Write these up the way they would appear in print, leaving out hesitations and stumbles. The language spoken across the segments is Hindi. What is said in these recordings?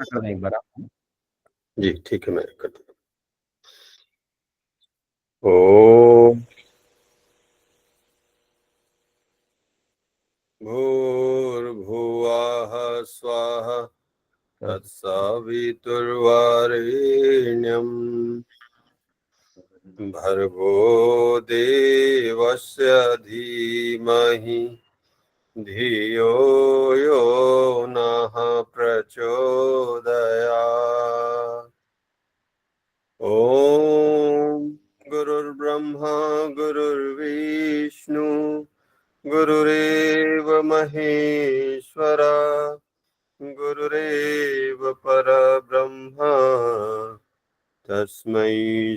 कर दें एक बार आप। जी ठीक है, मैं करता हूँ। ओम भूर्भुवः स्वः तत्सवितुर्वरेण्यं भर्गो देवस्य धीमहि धियो यो नः प्रचोदयात्। ॐ गुरुर्ब्रह्मा गुरुर्विष्णु गुरुरेव महेश्वर गुरुरेव परब्रह्म तस्मै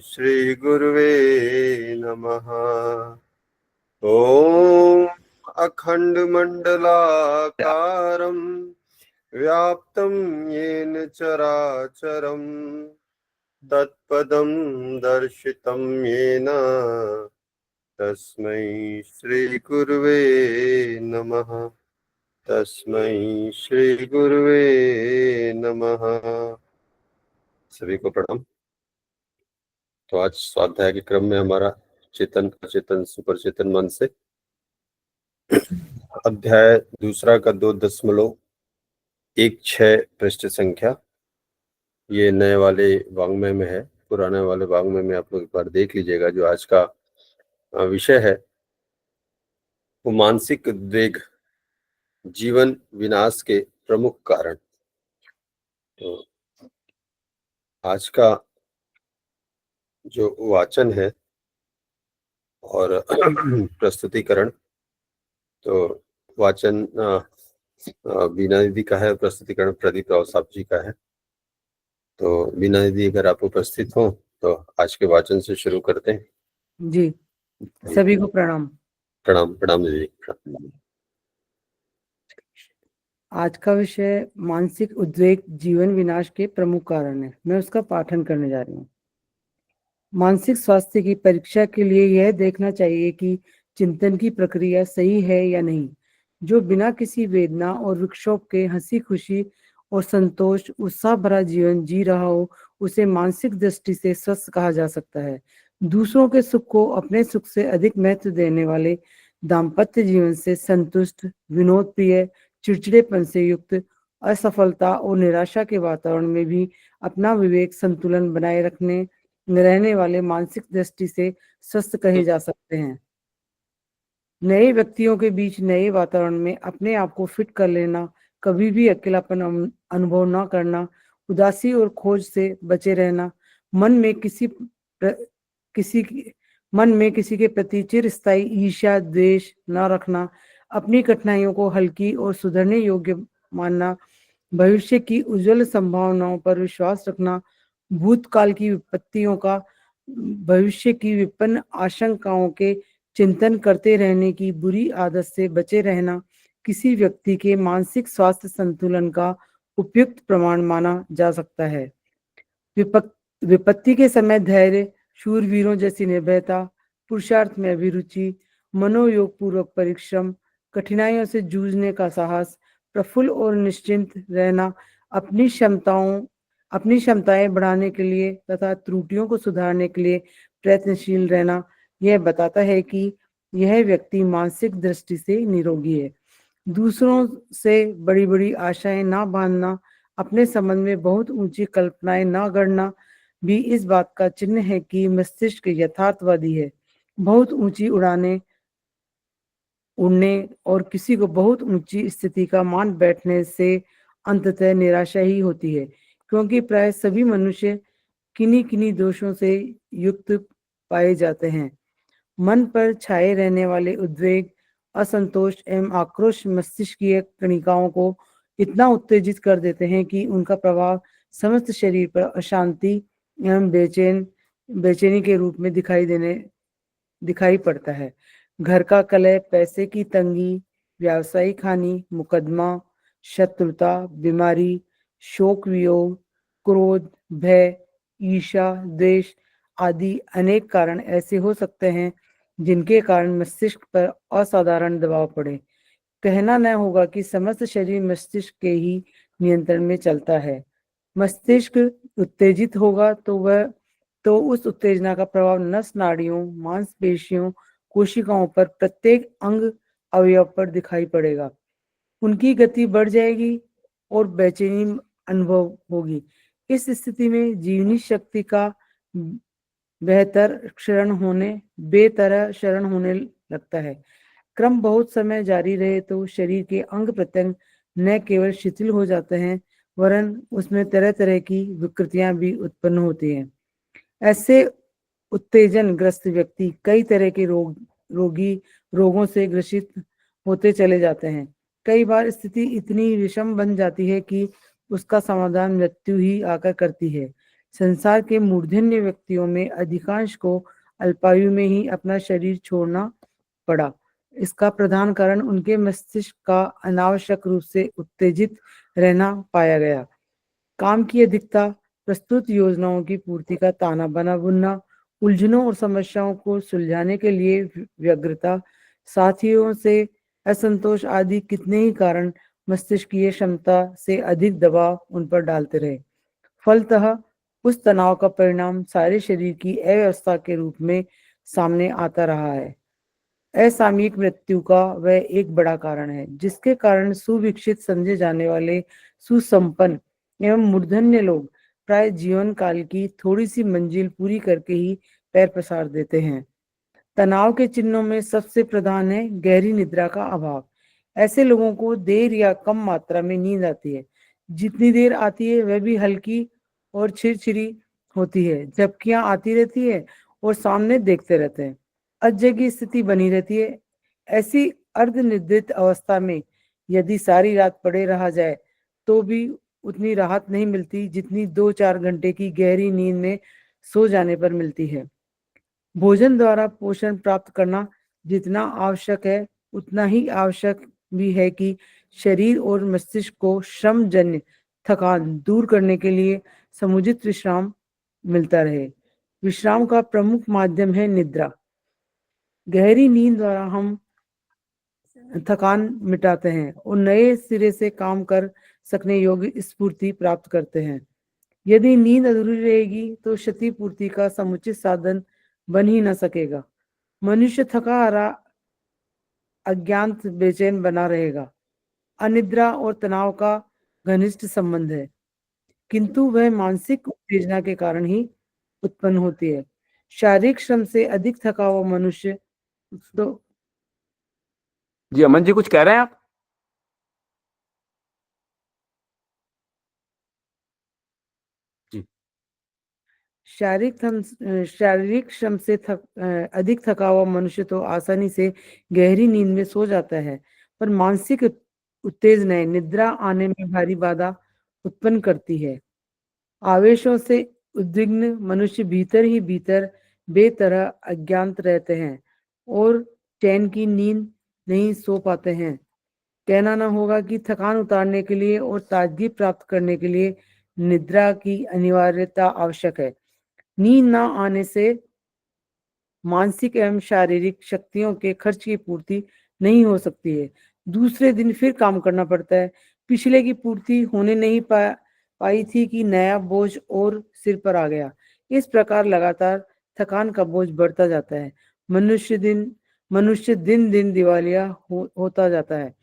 श्री गुरुवे नमः। ॐ अखण्डमण्डलाकारं व्याप्तं येन चराचरं तत्पदं दर्शितं येन तस्मै श्री गुरुवे नमः। तस्मै श्री गुरुवे नमः। सभी को प्रणाम। तो आज स्वाध्याय के क्रम में हमारा चेतन अचेतन सुपर चेतन मन से अध्याय दूसरा का 2.16 पृष्ठ संख्या, ये नए वाले वाङ्मय में है। पुराने वाले वाङ्मय में आप लोग एक बार देख लीजिएगा। जो आज का विषय है वो मानसिक उद्वेग जीवन विनाश के प्रमुख कारण। तो आज का जो वाचन है और प्रस्तुतिकरण, तो वाचन बीना दीदी का है, प्रस्तुतिकरण प्रदीप राव साहब जी का है। तो बीना दीदी अगर आप उपस्थित हो तो आज के वाचन से शुरू करते हैं। जी, सभी को प्रणाम। प्रणाम प्रणाम दीदी। आज का विषय मानसिक उद्वेग जीवन विनाश के प्रमुख कारण है। मैं उसका पाठन करने जा रही हूँ। मानसिक स्वास्थ्य की परीक्षा के लिए यह देखना चाहिए कि चिंतन की प्रक्रिया सही है या नहीं। जो बिना किसी वेदना और विक्षोभ के हंसी खुशी और संतोष उत्साह भरा जीवन जी रहा हो, उसे मानसिक दृष्टि से स्वस्थ कहा जा सकता है। दूसरों के सुख को अपने सुख से अधिक महत्व देने वाले, दाम्पत्य जीवन से संतुष्ट, विनोद प्रिय, चिड़चिड़ेपन से युक्त, असफलता और निराशा के वातावरण में भी अपना विवेक संतुलन बनाए रहने वाले मानसिक दृष्टि से स्वस्थ कहे जा सकते हैं। नए व्यक्तियों के बीच नए वातावरण में अपने आप को फिट कर लेना, कभी भी अकेलापन अनुभव न करना, उदासी और खोज से बचे रहना, मन में किसी के प्रति चिरस्थायी ईर्ष्या द्वेष न रखना, अपनी कठिनाइयों को हल्की और सुधरने योग्य मानना, भविष्य की उज्जवल संभावनाओं पर विश्वास रखना, भूतकाल की विपत्तियों का भविष्य की विपन्न आशंकाओं के चिंतन करते रहने की बुरी आदत से बचे रहना, किसी व्यक्ति के मानसिक स्वास्थ्य संतुलन का उपयुक्त प्रमाण माना जा सकता है। विपत्ति के समय धैर्य, शूरवीरों जैसी निर्भयता, पुरुषार्थ में अभिरुचि, मनोयोग पूर्वक परिश्रम, कठिनाइयों से जूझने का साहस, प्रफुल्ल और निश्चिंत रहना, अपनी क्षमताएं बढ़ाने के लिए तथा त्रुटियों को सुधारने के लिए प्रयत्नशील रहना, यह बताता है कि यह व्यक्ति मानसिक दृष्टि से निरोगी है। दूसरों से बड़ी बड़ी आशाएं ना बांधना, अपने संबंध में बहुत ऊंची कल्पनाएं ना गढ़ना भी इस बात का चिन्ह है कि मस्तिष्क यथार्थवादी है। बहुत ऊंची उड़ने और किसी को बहुत ऊंची स्थिति का मान बैठने से अंततः निराशा ही होती है, क्योंकि प्राय सभी मनुष्य किन्हीं किन्हीं दोषों से युक्त पाए जाते हैं। मन पर छाए रहने वाले उद्वेग, असंतोष एवं आक्रोश मस्तिष्कीय कणिकाओं को इतना उत्तेजित कर देते हैं कि उनका प्रभाव समस्त शरीर पर अशांति एवं बेचैनी के रूप में दिखाई पड़ता है। घर का कलह, पैसे की तंगी, व्यावसायिक हानि, मुकदमा, शत्रुता, बीमारी, शोक वियोग, क्रोध, भय, ईर्ष्या, द्वेष आदि अनेक कारण ऐसे हो सकते हैं जिनके कारण मस्तिष्क पर असाधारण दबाव पड़े। कहना न होगा कि समस्त शरीर मस्तिष्क के ही नियंत्रण में चलता है। मस्तिष्क उत्तेजित होगा तो उस उत्तेजना का प्रभाव नस नाड़ियों, मांसपेशियों, कोशिकाओं पर प्रत्येक अंग अवयव पर दिखाई पड़ेगा। उनकी गति बढ़ जाएगी और बेचैनी अनुभव होगी। इस स्थिति में जीवनी शक्ति का बेतरह क्षरण होने लगता है। क्रम बहुत समय जारी रहे तो शरीर के अंग प्रत्यंग न केवल शिथिल हो जाते हैं वरन उसमें तरह तरह की विकृतियां भी उत्पन्न होती हैं। ऐसे उत्तेजन ग्रस्त व्यक्ति कई तरह के रोगों से ग्रसित होते चले जाते हैं। कई बार स्थिति इतनी विषम बन जाती है कि उसका समाधान मृत्यु ही आकर करती है। संसार के मूर्धन्य व्यक्तियों में अधिकांश को अल्पायु में ही अपना शरीर छोड़ना पड़ा। इसका प्रधान कारण उनके मस्तिष्क का अनावश्यक रूप से उत्तेजित रहना पाया गया। काम की अधिकता, प्रस्तुत योजनाओं की पूर्ति का ताना बना बुनना, उलझनों और समस्याओं को सुलझाने के लिए व्यग्रता, साथियों से असंतोष आदि कितने ही कारण मस्तिष्कीय क्षमता से अधिक दबाव उन पर डालते रहे। फलतः उस तनाव का परिणाम सारे शरीर की अव्यवस्था के रूप में सामने आता रहा है। असामयिक मृत्यु का वह एक बड़ा कारण है जिसके कारण सुविकसित समझे जाने वाले सुसंपन्न एवं मूर्धन्य लोग प्राय जीवन काल की थोड़ी सी मंजिल पूरी करके ही पैर पसार देते हैं। तनाव के चिन्हों में सबसे प्रधान है गहरी निद्रा का अभाव। ऐसे लोगों को देर या कम मात्रा में नींद आती है। जितनी देर आती है वह भी हल्की और छिरछिरी होती है। झपकियां आती रहती है और सामने देखते रहते हैं। अजगी स्थिति बनी रहती है। ऐसी अर्धनिद्रित अवस्था में यदि सारी रात पड़े रहा जाए तो भी उतनी राहत नहीं मिलती जितनी 2-4 घंटे की गहरी नींद में सो जाने पर मिलती है। भोजन द्वारा पोषण प्राप्त करना जितना आवश्यक है उतना ही आवश्यक भी है कि शरीर और मस्तिष्क को श्रमजन्य थकान दूर करने के लिए समुचित विश्राम मिलता रहे। विश्राम का प्रमुख माध्यम है निद्रा। गहरी नींद द्वारा हम थकान मिटाते हैं और नए सिरे से काम कर सकने योग्य स्फूर्ति प्राप्त करते हैं। यदि नींद अधूरी रहेगी तो क्षतिपूर्ति का समुचित साधन बन ही न सकेगा। मनुष्य थका हारा, अज्ञात, बेचैन बना रहेगा। अनिद्रा और तनाव का घनिष्ठ संबंध है किंतु वह मानसिक उत्तेजना के कारण ही उत्पन्न होती है। शारीरिक श्रम से अधिक थका हुआ मनुष्य तो जी अमन जी, कुछ कह रहे हैं आप? जी। शारीरिक श्रम से अधिक थका हुआ मनुष्य तो आसानी से गहरी नींद में सो जाता है पर मानसिक उत्तेजनाएं निद्रा आने में भारी बाधा उत्पन्न करती है। आवेशों से उद्विग्न मनुष्य भीतर ही भीतर बेतरह अज्ञात रहते हैं और चैन की नींद नहीं सो पाते हैं। कहना न होगा कि थकान उतारने के लिए और ताजगी प्राप्त करने के लिए निद्रा की अनिवार्यता आवश्यक है। नींद न आने से मानसिक एवं शारीरिक शक्तियों के खर्च की पूर्ति नहीं हो सकती है। दूसरे दिन फिर काम करना पड़ता है। पिछले की पूर्ति होने नहीं पाई थी कि नया बोझ और सिर पर आ गया। इस प्रकार लगातार थकान का बोझ बढ़ता जाता है। मनुष्य दिन दिन दिवालिया होता जाता है।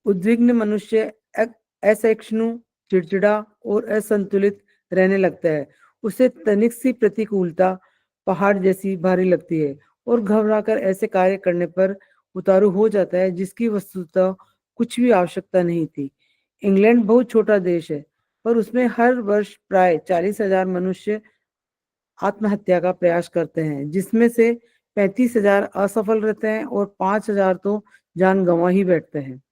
उद्विग्न मनुष्य असहिष्णु, चिड़चिड़ा और असंतुलित रहने लगता है। उसे तनिक सी प्रतिकूलता पहाड़ जैसी भारी लगती है और घबराकर ऐसे कार्य करने पर उतारू हो जाता है जिसकी वस्तुतः कुछ भी आवश्यकता नहीं थी। इंग्लैंड बहुत छोटा देश है पर उसमें हर वर्ष प्राय 40,000 मनुष्य आत्महत्या का प्रयास करते हैं जिसमें से 35,000 असफल रहते हैं और 5,000 तो जान गंवा ही बैठते हैं।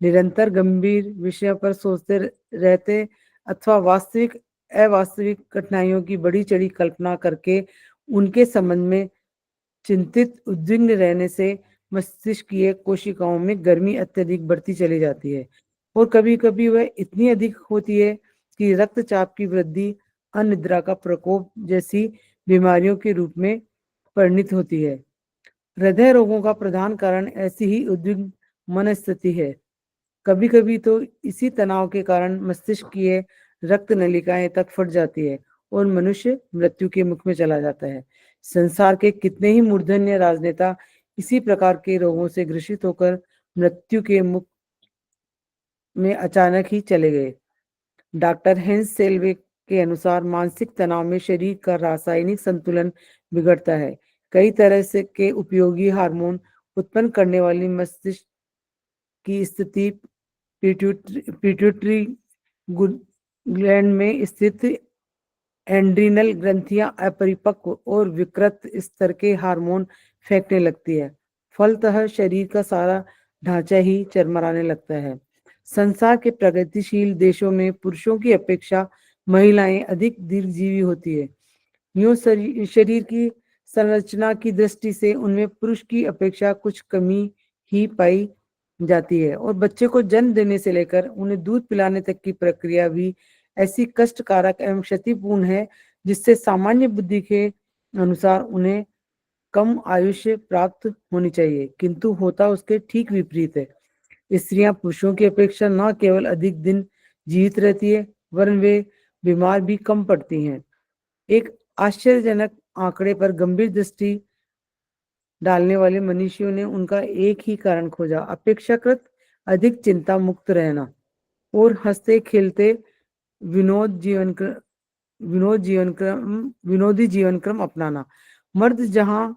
निरंतर गंभीर विषय पर सोचते रहते अथवा वास्तविक अवास्तविक कठिनाइयों की बड़ी चढ़ी कल्पना करके उनके संबंध में चिंतित उद्विग्न रहने से मस्तिष्कीय कोशिकाओं में गर्मी अत्यधिक बढ़ती चली जाती है और कभी कभी वह इतनी अधिक होती है कि रक्तचाप की वृद्धि, अनिद्रा का प्रकोप जैसी बीमारियों के रूप में परिणित होती है। हृदय रोगों का प्रधान कारण ऐसी ही उद्विग्न मनस्थिति है। कभी कभी तो इसी तनाव के कारण मस्तिष्कीय रक्त नलिकाएं तक फट जाती है और मनुष्य मृत्यु के मुख में चला जाता है। संसार के कितने ही मूर्धन्य राजनेता इसी प्रकार के रोगों से ग्रसित होकर मृत्यु के मुख में अचानक ही चले गए। डॉक्टर हेंस सेल्वे के अनुसार मानसिक तनाव में शरीर का रासायनिक संतुलन बिगड़ता है। कई तरह से के उपयोगी हार्मोन उत्पन्न करने वाली मस्तिष्क की स्थिति पिट्यूटरी ग्लैंड में स्थित एंड्रिनल ग्रंथियां अपरिपक्व और विकृत स्तर के हार्मोन फेंकने लगती है। फलतः शरीर का सारा ढांचा ही चरमराने लगता है। संसार के प्रगतिशील देशों में पुरुषों की अपेक्षा महिलाएं अधिक दीर्घजीवी होती है। यूं शरीर की संरचना की दृष्टि से उनमें पुरुष की अपेक्षा कुछ कमी ही पाई जाती है और बच्चे को जन्म देने से लेकर उन्हें दूध पिलाने तक की प्रक्रिया भी ऐसी कष्टकारक एवं क्षतिपूर्ण है जिससे सामान्य बुद्धि के अनुसार उन्हें कम आयुष्य प्राप्त होनी चाहिए, किंतु होता उसके ठीक विपरीत है। स्त्रियां पुरुषों की अपेक्षा न केवल अधिक दिन जीवित रहती है वरन वे बीमार भी कम पड़ती हैं। एक आश्चर्यजनक आंकड़े पर गंभीर दृष्टि डालने वाले मनुष्यों ने उनका एक ही कारण खोजा, अपेक्षाकृत अधिक चिंता मुक्त रहना और हंसते खेलते विनोदी जीवन क्रम अपनाना। मर्द जहां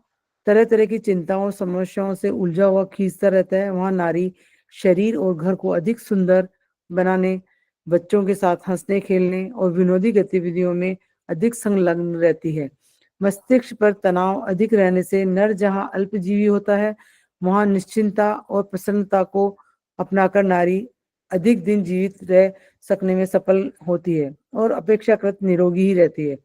तरह तरह की चिंताओं समस्याओं से उलझा हुआ खींचता रहता है, वहां नारी शरीर और घर को अधिक सुंदर बनाने, बच्चों के साथ हंसने खेलने और विनोदी गतिविधियों में अधिक संलग्न रहती है। मस्तिष्क पर तनाव अधिक रहने से नर जहां अल्पजीवी होता है, वहां निश्चिंतता और प्रसन्नता को अपनाकर नारी अधिक दिन जीवित रह सकने में सफल होती है और अपेक्षाकृत निरोगी ही रहती है।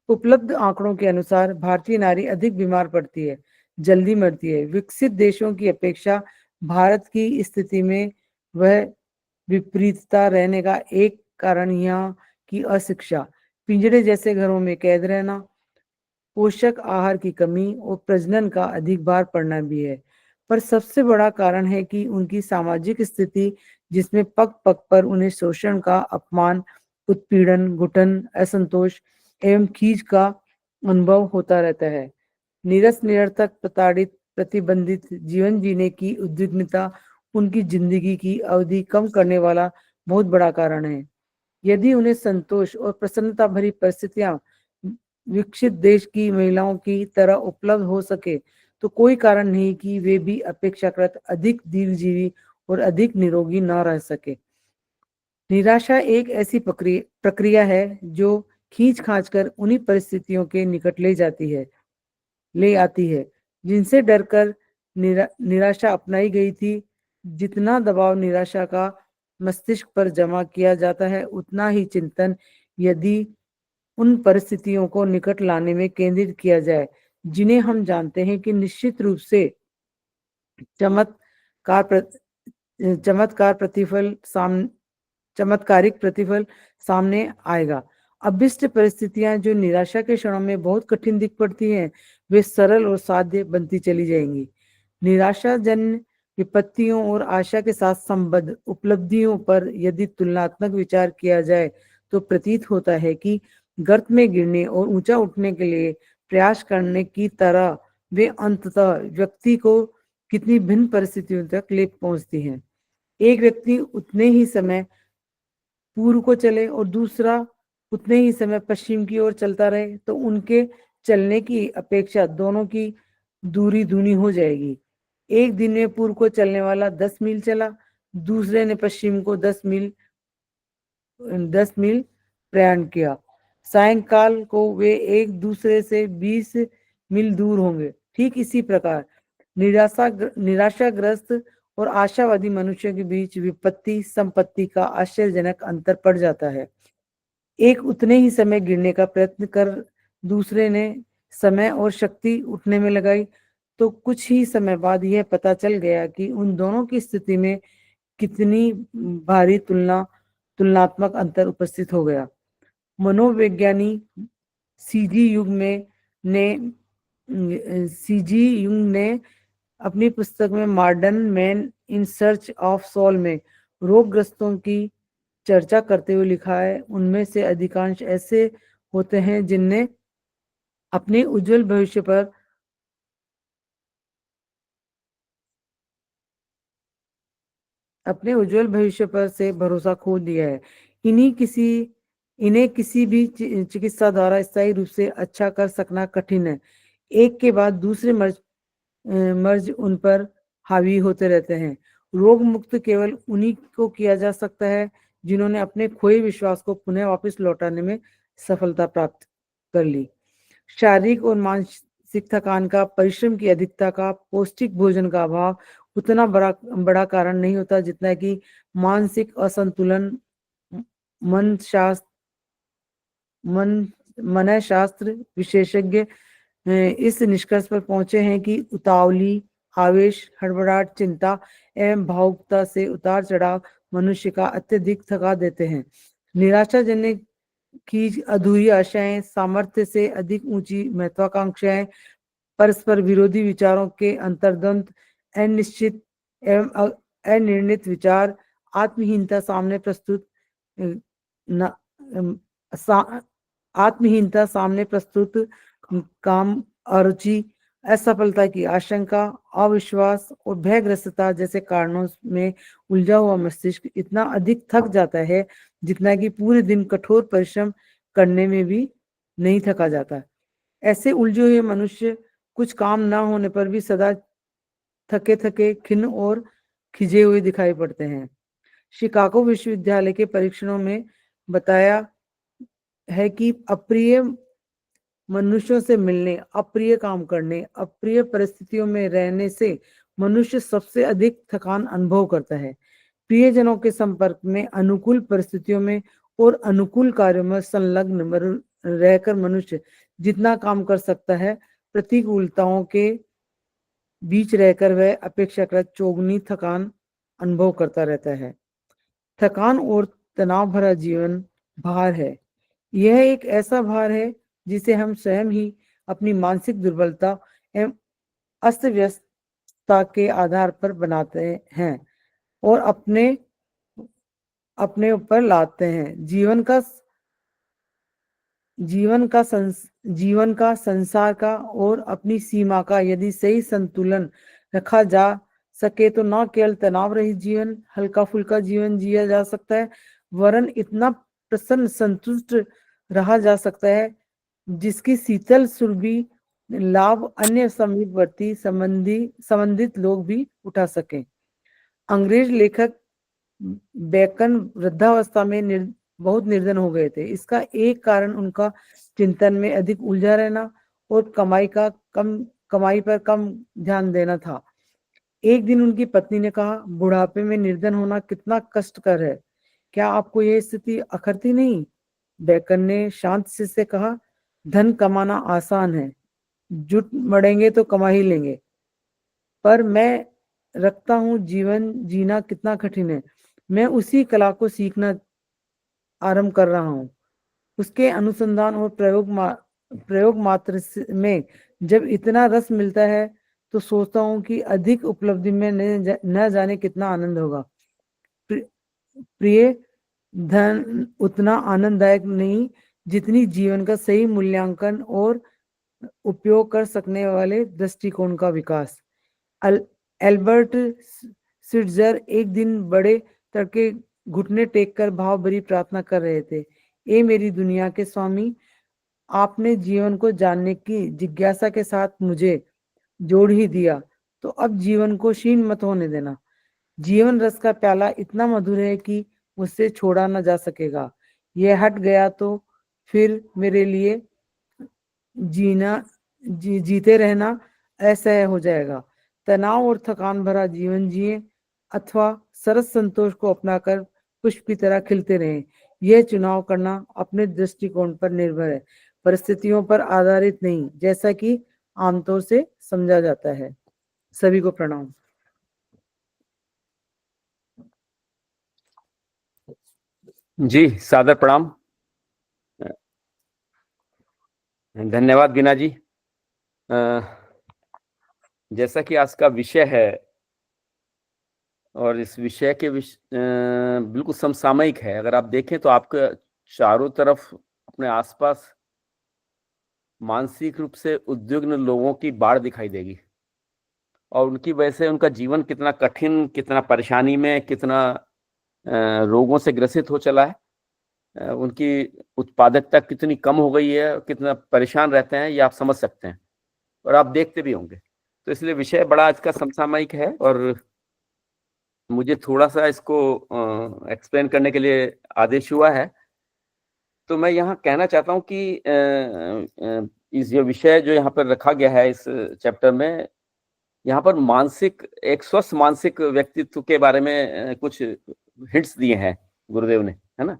उपलब्ध आंकड़ों के अनुसार भारतीय नारी अधिक बीमार पड़ती है, जल्दी मरती है। विकसित देशों की अपेक्षा भारत की स्थिति में वह विपरीतता रहने का एक कारण यहाँ की अशिक्षा, पिंजड़े जैसे घरों में कैद रहना, पोषक आहार की कमी और प्रजनन का अधिक भार पड़ना भी है। पर सबसे बड़ा कारण है कि उनकी सामाजिक स्थिति जिसमें पग पग पर उन्हें शोषण का, अपमान, उत्पीड़न, घुटन, असंतोष एवं खींच का अनुभव होता रहता है। नीरस, निरर्थक, प्रताड़ित, प्रतिबंधित जीवन जीने की उद्विग्नता उनकी जिंदगी की अवधि कम करने वाला बहुत बड़ा कारण है। यदि उन्हें संतोष और प्रसन्नता भरी परिस्थितियां विकसित देश की महिलाओं की तरह उपलब्ध हो सके तो कोई कारण नहीं कि वे भी अपेक्षाकृत अधिक दीर्घजीवी और अधिक निरोगी न रह सके। निराशा एक ऐसी प्रक्रिया है जो खींच खांच कर उन्हीं परिस्थितियों के निकट ले आती है जिनसे डरकर निराशा अपनाई गई थी। जितना दबाव निराशा का मस्तिष्क पर जमा किया जाता है, उतना ही चिंतन यदि उन परिस्थितियों को निकट लाने में केंद्रित किया जाए जिन्हें हम जानते हैं कि निश्चित रूप से चमत्कारिक प्रतिफल सामने आएगा। अभिष्ट परिस्थितियां जो निराशा के क्षणों में बहुत कठिन दिख पड़ती हैं, वे सरल और साध्य बनती चली जाएंगी। निराशाजन्य विपत्तियों और आशा के साथ संबद्ध उपलब्धियों पर यदि तुलनात्मक विचार किया जाए तो प्रतीत होता है कि गर्त में गिरने और ऊंचा उठने के लिए प्रयास करने की तरह वे अंततः व्यक्ति को कितनी भिन्न परिस्थितियों तक ले पहुंचती हैं। एक व्यक्ति उतने ही समय पूर्व को चले और दूसरा उतने ही समय पश्चिम की ओर चलता रहे तो उनके चलने की अपेक्षा दोनों की दूरी दूनी हो जाएगी। एक दिन में पूर्व को चलने वाला 10 मील चला, दूसरे ने पश्चिम को 10 मील प्रयाण किया। सायंकाल को वे एक दूसरे से 20 मील दूर होंगे। ठीक इसी प्रकार निराशाग्रस्त और आशावादी मनुष्यों के बीच विपत्ति संपत्ति का आश्चर्यजनक अंतर पड़ जाता है। एक उतने ही समय गिरने का प्रयत्न कर दूसरे ने समय और शक्ति उठने में लगाई तो कुछ ही समय बाद यह पता चल गया कि उन दोनों की स्थिति में कितनी भारी तुलनात्मक अंतर उपस्थित हो गया। मनोविज्ञानी सीजी युंग ने अपनी पुस्तक में Modern Man in Search of Soul में रोगग्रस्तों की चर्चा करते हुए लिखा है, उनमें से अधिकांश ऐसे होते हैं जिनने अपने उज्जवल भविष्य पर से भरोसा खो दिया है। इन्हें किसी भी चिकित्सा द्वारा स्थायी रूप से अच्छा कर सकना कठिन है। एक के बाद दूसरे मर्ज उन पर हावी होते रहते हैं। रोग मुक्त केवल उन्हीं को किया जा सकता है जिन्होंने अपने खोए विश्वास को पुनः वापस लौटाने में सफलता प्राप्त कर ली। शारीरिक और मानसिक थकान का, परिश्रम की अधिकता का, पौष्टिक भोजन का अभाव उतना बड़ा कारण नहीं होता जितना कि मानसिक असंतुलन। मनशास्त्र विशेषज्ञ इस निष्कर्ष पर पहुंचे हैं कि उतावली, आवेश, हड़बड़ाहट, चिंता एवं भावुकता से उतार चढ़ाव मनुष्य का अत्यधिक थका देते हैं। निराशाजनक की अधूरी आशाएं, सामर्थ्य से अधिक ऊंची महत्वाकांक्षाएं, परस्पर विरोधी विचारों के अंतर्द्वंद, अनिश्चित एवं अनिर्णित विचार, आत्महीनता सामने प्रस्तुत काम, अरुचि, असफलता की आशंका, अविश्वास और भयग्रस्तता जैसे कारणों में उलझा हुआ मस्तिष्क इतना अधिक थक जाता है जितना कि पूरे दिन कठोर परिश्रम करने में भी नहीं थका जाता। ऐसे उलझे हुए मनुष्य कुछ काम ना होने पर भी सदा थके थके, खिन्न और खिजे हुए दिखाई पड़ते हैं। शिकागो विश्वविद्यालय के परीक्षणों में बताया है कि अप्रिय मनुष्यों से मिलने, अप्रिय काम करने, अप्रिय परिस्थितियों में रहने से मनुष्य सबसे अधिक थकान अनुभव करता है। प्रियजनों के संपर्क में, अनुकूल परिस्थितियों में और अनुकूल कार्यों में संलग्न रहकर मनुष्य जितना काम कर सकता है, प्रतिकूलताओं के बीच रहकर वह अपेक्षाकृत चौगुनी थकान अनुभव करता रहता है। थकान और तनाव भरा जीवन भार है। यह एक ऐसा भार है जिसे हम स्वयं ही अपनी मानसिक दुर्बलता एवं अस्त व्यस्तता के आधार पर बनाते हैं और अपने ऊपर लाते हैं। जीवन का, संसार का और अपनी सीमा का यदि सही संतुलन रखा जा सके तो न केवल तनाव रहित जीवन, हल्का फुल्का जीवन जिया जा सकता है, वरन इतना प्रसन्न, संतुष्ट रहा जा सकता है जिसकी शीतल सुरभि लाभ अन्य समीपवर्ती संबंधित लोग भी उठा सकें। अंग्रेज लेखक बेकन वृद्धावस्था में बहुत निर्धन हो गए थे। इसका एक कारण उनका चिंतन में अधिक उलझा रहना और कमाई पर कम ध्यान देना था। एक दिन उनकी पत्नी ने कहा, बुढ़ापे में निर्धन होना कितना कष्टकर है, क्या आपको यह स्थिति अखरती नहीं? बेकन ने शांत से कहा, धन कमाना आसान है, जुट मड़ेंगे तो कमा ही लेंगे, पर मैं रखता हूं जीवन जीना कितना कठिन है। मैं उसी कला को सीखना आरंभ कर रहा हूं। उसके अनुसंधान और प्रयोग मात्र में जब इतना रस मिलता है तो सोचता हूं कि अधिक उपलब्धि में न जाने कितना आनंद होगा। प्रिय, धन उतना आनंददायक नहीं जितनी जीवन का सही मूल्यांकन और उपयोग कर सकने वाले दृष्टिकोण का विकास। एल्बर्ट स्विट्जर एक दिन बड़े तड़के घुटने टेक कर भाव भरी प्रार्थना कर रहे थे, ए मेरी दुनिया के स्वामी, आपने जीवन को जानने की जिज्ञासा के साथ मुझे जोड़ ही दिया, तो अब जीवन को क्षीण मत होने देना। जीवन रस का प्याला इतना मधुर है कि मुझसे छोड़ा न जा सकेगा। यह हट गया तो फिर मेरे लिए जीते रहना असह्य हो जाएगा। तनाव और थकान भरा जीवन जिए अथवा सरस संतोष को अपनाकर पुष्प की तरह खिलते रहें। यह चुनाव करना अपने दृष्टिकोण पर निर्भर है, परिस्थितियों पर आधारित नहीं, जैसा कि आमतौर से समझा जाता है। सभी को प्रणाम। जी, सादर प्रणाम। धन्यवाद बीना जी। जैसा कि आज का विषय है और इस विषय के बिल्कुल समसामयिक है। अगर आप देखें तो आपके चारों तरफ अपने आसपास मानसिक रूप से उद्विग्न लोगों की बाढ़ दिखाई देगी, और उनकी वजह से उनका जीवन कितना कठिन, कितना परेशानी में, कितना रोगों से ग्रसित हो चला है, उनकी उत्पादकता कितनी कम हो गई है, कितना परेशान रहते हैं, ये आप समझ सकते हैं और आप देखते भी होंगे। तो इसलिए विषय बड़ा आज का समसामयिक है और मुझे थोड़ा-सा इसको एक्सप्लेन करने के लिए आदेश हुआ है। तो मैं यहाँ कहना चाहता हूँ कि इस जो विषय जो यहाँ पर रखा गया है इस चैप्टर में, यहाँ पर एक स्वस्थ मानसिक व्यक्तित्व के बारे में कुछ हिंट्स दिए हैं गुरुदेव ने, है ना?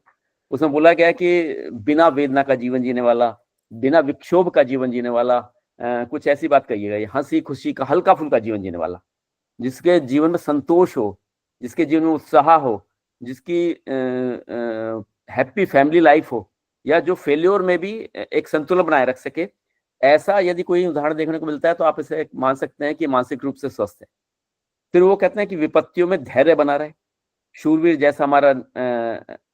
उसमें बोला गया है कि बिना वेदना का जीवन जीने वाला, बिना विक्षोभ का जीवन जीने वाला, कुछ ऐसी बात कही गई है, हँसी-खुशी का हल्का-फुल्का जीवन जीने वाला, जिसके जीवन में संतोष हो, जिसके जीवन में उत्साह हो, जिसकी हैप्पी फैमिली लाइफ हो, या जो फेल्योर में भी एक संतुलन बनाए रख सके, ऐसा यदि कोई उदाहरण देखने को मिलता है तो आप इसे मान सकते हैं कि मानसिक रूप से स्वस्थ है। फिर वो कहते हैं कि विपत्तियों में धैर्य बना रहे, शूरवीर जैसा हमारा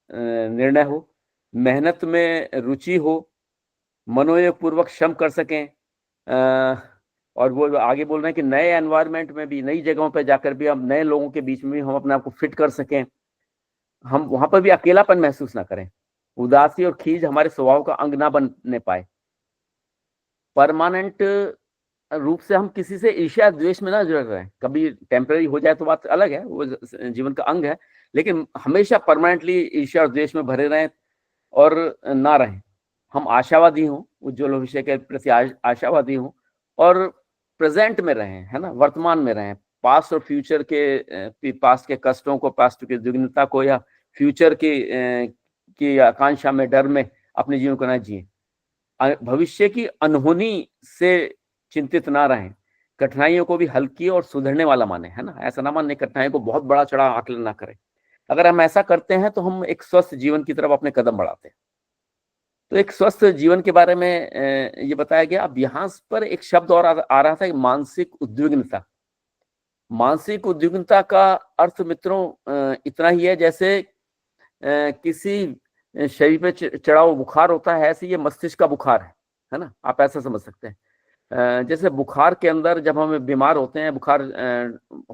निर्णय हो, मेहनत में रुचि हो, मनोयोग पूर्वक श्रम कर सकें, और वो आगे बोल रहे हैं कि नए एनवायरनमेंट में भी, नई जगहों पर जाकर भी, हम नए लोगों के बीच में भी हम अपने आप को फिट कर सकें, हम वहां पर भी अकेलापन महसूस ना करें, उदासी और खीज हमारे स्वभाव का अंग ना बनने पाए, परमानेंट रूप से हम किसी से ईर्ष्या द्वेष में ना जुड़ रहे हैं। कभी टेम्पररी हो जाए तो बात अलग है, वो जीवन का अंग है, लेकिन हमेशा परमानेंटली ईर्ष्या और द्वेष में भरे रहें और ना रहें। हम आशावादी हों, उज्ज्वल भविष्य के प्रति आशावादी हों और प्रेजेंट में रहें, है ना, वर्तमान में रहें। पास्ट और फ्यूचर के पास्ट के कष्टों को, पास्ट की दुर्गुणता को या फ्यूचर की आकांक्षा में, डर में अपने जीवन को ना जिए। भविष्य की अनहोनी से चिंतित ना रहें, कठिनाइयों को भी हल्की और सुधरने वाला माने, है ना, ऐसा ना माने कठिनाइयों को बहुत बड़ा चढ़ा आकलन ना करें। अगर हम ऐसा करते हैं तो हम एक स्वस्थ जीवन की तरफ अपने कदम बढ़ाते हैं। तो एक स्वस्थ जीवन के बारे में ये बताया गया। अब यहाँ पर एक शब्द और आ रहा था, मानसिक उद्विग्नता। मानसिक उद्विग्नता का अर्थ मित्रों इतना ही है जैसे किसी शरीर पे चढ़ा हुआ बुखार होता है, ऐसे ये मस्तिष्क का बुखार है ना, आप ऐसा समझ सकते हैं। जैसे बुखार के अंदर जब हम बीमार होते हैं, बुखार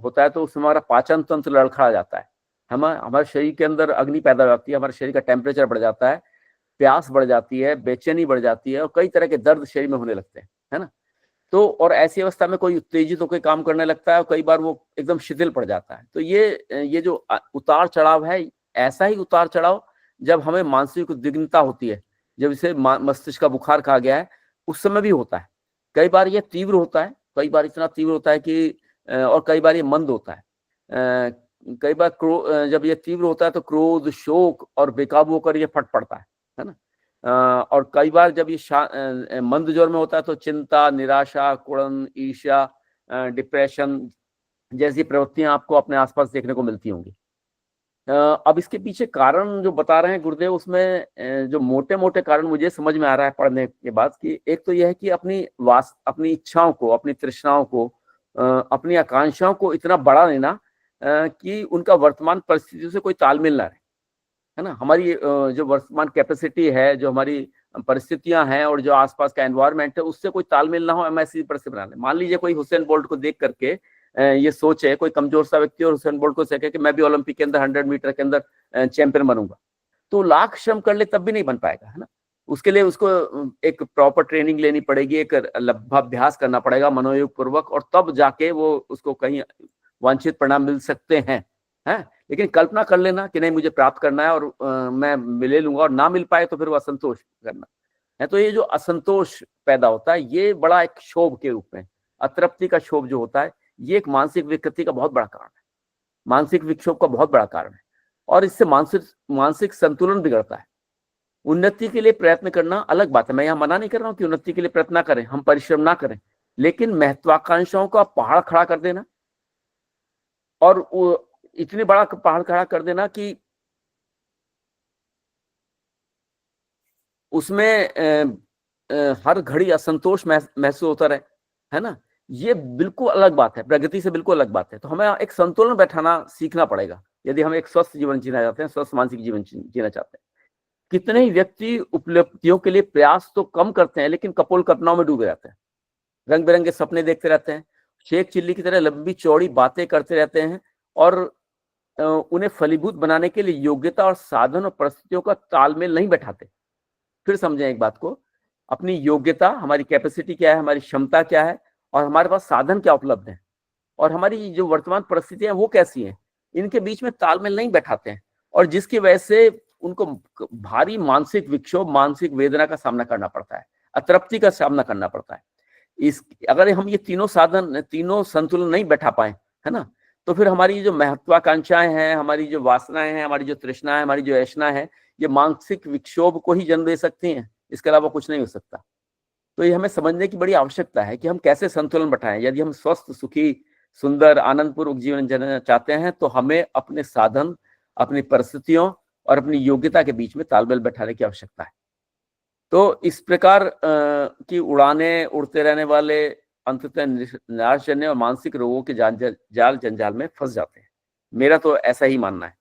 होता है तो उसमें हमारा पाचन तंत्र लड़खड़ा जाता है, हमारे शरीर के अंदर अग्नि पैदा हो जाती है, हमारे शरीर का टेम्परेचर बढ़ जाता है, प्यास बढ़ जाती है, बेचैनी बढ़ जाती है और कई तरह के दर्द शरीर में होने लगते हैं, है ना। तो और ऐसी अवस्था में कोई उत्तेजित होकर काम करने लगता है और कई बार वो एकदम शिथिल पड़ जाता है। तो ये जो उतार चढ़ाव है, ऐसा ही उतार चढ़ाव जब हमें मानसिक उद्विग्नता होती है, जब इसे मस्तिष्क का बुखार कहा गया है, उस समय भी होता है। कई बार ये तीव्र होता है, कई बार इतना तीव्र होता है कि और कई बार ये मंद होता है। कई बार जब ये तीव्र होता है तो क्रोध, शोक और बेकाबू होकर ये फट पड़ता है ना। और कई बार जब ये मंद जोर में होता है तो चिंता, निराशा, कुड़न, ईर्ष्या, डिप्रेशन जैसी प्रवृत्तियां आपको अपने आसपास देखने को मिलती होंगी। अब इसके पीछे कारण जो बता रहे हैं गुरुदेव, उसमें जो मोटे-मोटे कारण मुझे समझ में आ रहा है पढ़ने के बाद, कि एक तो यह है कि अपनी इच्छाओं को, अपनी तृष्णाओं को, अपनी आकांक्षाओं को इतना बढ़ा लेना कि उनका वर्तमान परिस्थितियों से कोई तालमेल ना रहे, है ना। हमारी जो वर्तमान कैपेसिटी है, जो हमारी परिस्थितियां हैं और जो आसपास का एनवायरनमेंट है, उससे कोई तालमेल ना हो, हम ऐसी परिस्थिति बना लें। मान लीजिए कोई हुसैन बोल्ट को देख करके ये सोचे, कोई कमजोर सा व्यक्ति और हुसैन बोल्ट को सके कि मैं भी ओलंपिक के अंदर 100 मीटर के अंदर चैंपियन बनूंगा, तो लाख श्रम कर ले तब भी नहीं बन पाएगा, है ना। उसके लिए उसको एक प्रॉपर ट्रेनिंग लेनी पड़ेगी, एक लब्धाभ्यास करना पड़ेगा मनोयोग पूर्वक, और तब जाके वो उसको कहीं वांछित परिणाम मिल सकते हैं। लेकिन कल्पना कर लेना कि नहीं मुझे प्राप्त करना है और मैं ले लूंगा, और ना मिल पाए तो फिर वो असंतोष करना है। तो ये जो असंतोष पैदा होता है, ये बड़ा एक क्षोभ के रूप में, अतृप्ति का क्षोभ जो होता है, ये एक मानसिक विकृति का बहुत बड़ा कारण है, मानसिक विक्षोभ का बहुत बड़ा कारण है, और इससे मानसिक संतुलन बिगड़ता है। उन्नति के लिए प्रयत्न करना अलग बात है, मैं यहाँ मना नहीं कर रहा हूँ कि उन्नति के लिए प्रयत्न ना करें, हम परिश्रम ना करें, लेकिन महत्वाकांक्षाओं का पहाड़ खड़ा कर देना, और इतने बड़ा पहाड़ खड़ा कर देना कि उसमें हर घड़ी असंतोष महसूस होता रहे, है ना, ये बिल्कुल अलग बात है, प्रगति से बिल्कुल अलग बात है। तो हमें एक संतुलन बैठाना सीखना पड़ेगा यदि हम एक स्वस्थ जीवन जीना चाहते हैं, स्वस्थ मानसिक जीवन जीना चाहते हैं। कितने ही व्यक्ति उपलब्धियों के लिए प्रयास तो कम करते हैं, लेकिन कपोल कल्पनाओं में डूबे रहते हैं, रंग बिरंगे सपने देखते रहते हैं, शेख चिल्ली की तरह लंबी चौड़ी बातें करते रहते हैं, और उन्हें फलीभूत बनाने के लिए योग्यता और साधन और परिस्थितियों का तालमेल नहीं बैठाते। फिर समझें एक बात को, अपनी योग्यता, हमारी कैपेसिटी क्या है, हमारी क्षमता क्या है, और हमारे पास साधन क्या उपलब्ध है, और हमारी जो वर्तमान परिस्थितियां वो कैसी हैं, इनके बीच में तालमेल नहीं बैठाते हैं, और जिसकी वजह से उनको भारी मानसिक विक्षोभ, मानसिक वेदना का सामना करना पड़ता है, अतृप्ति का सामना करना पड़ता है। अगर हम ये तीनों साधन, तीनों संतुलन नहीं बैठा पाए, है ना, तो फिर हमारी जो महत्वाकांक्षाएं हैं, हमारी जो वासनाएं हैं, हमारी जो तृष्णा है, हमारी जो ऐषणा है, ये मानसिक विक्षोभ को ही जन्म दे सकती हैं, इसके अलावा कुछ नहीं हो सकता। तो ये हमें समझने की बड़ी आवश्यकता है कि हम कैसे संतुलन बैठाएं। यदि हम स्वस्थ, सुखी, सुंदर, आनंदपूर्वक जीवन जीना चाहते हैं, तो हमें अपने साधन, अपनी परिस्थितियों और अपनी योग्यता के बीच में तालमेल बैठाने की आवश्यकता है। तो इस प्रकार की उड़ाने उड़ते रहने वाले अंततः निराशजन्य और मानसिक रोगों के जाल जंजाल में फंस जाते हैं। मेरा तो ऐसा ही मानना है।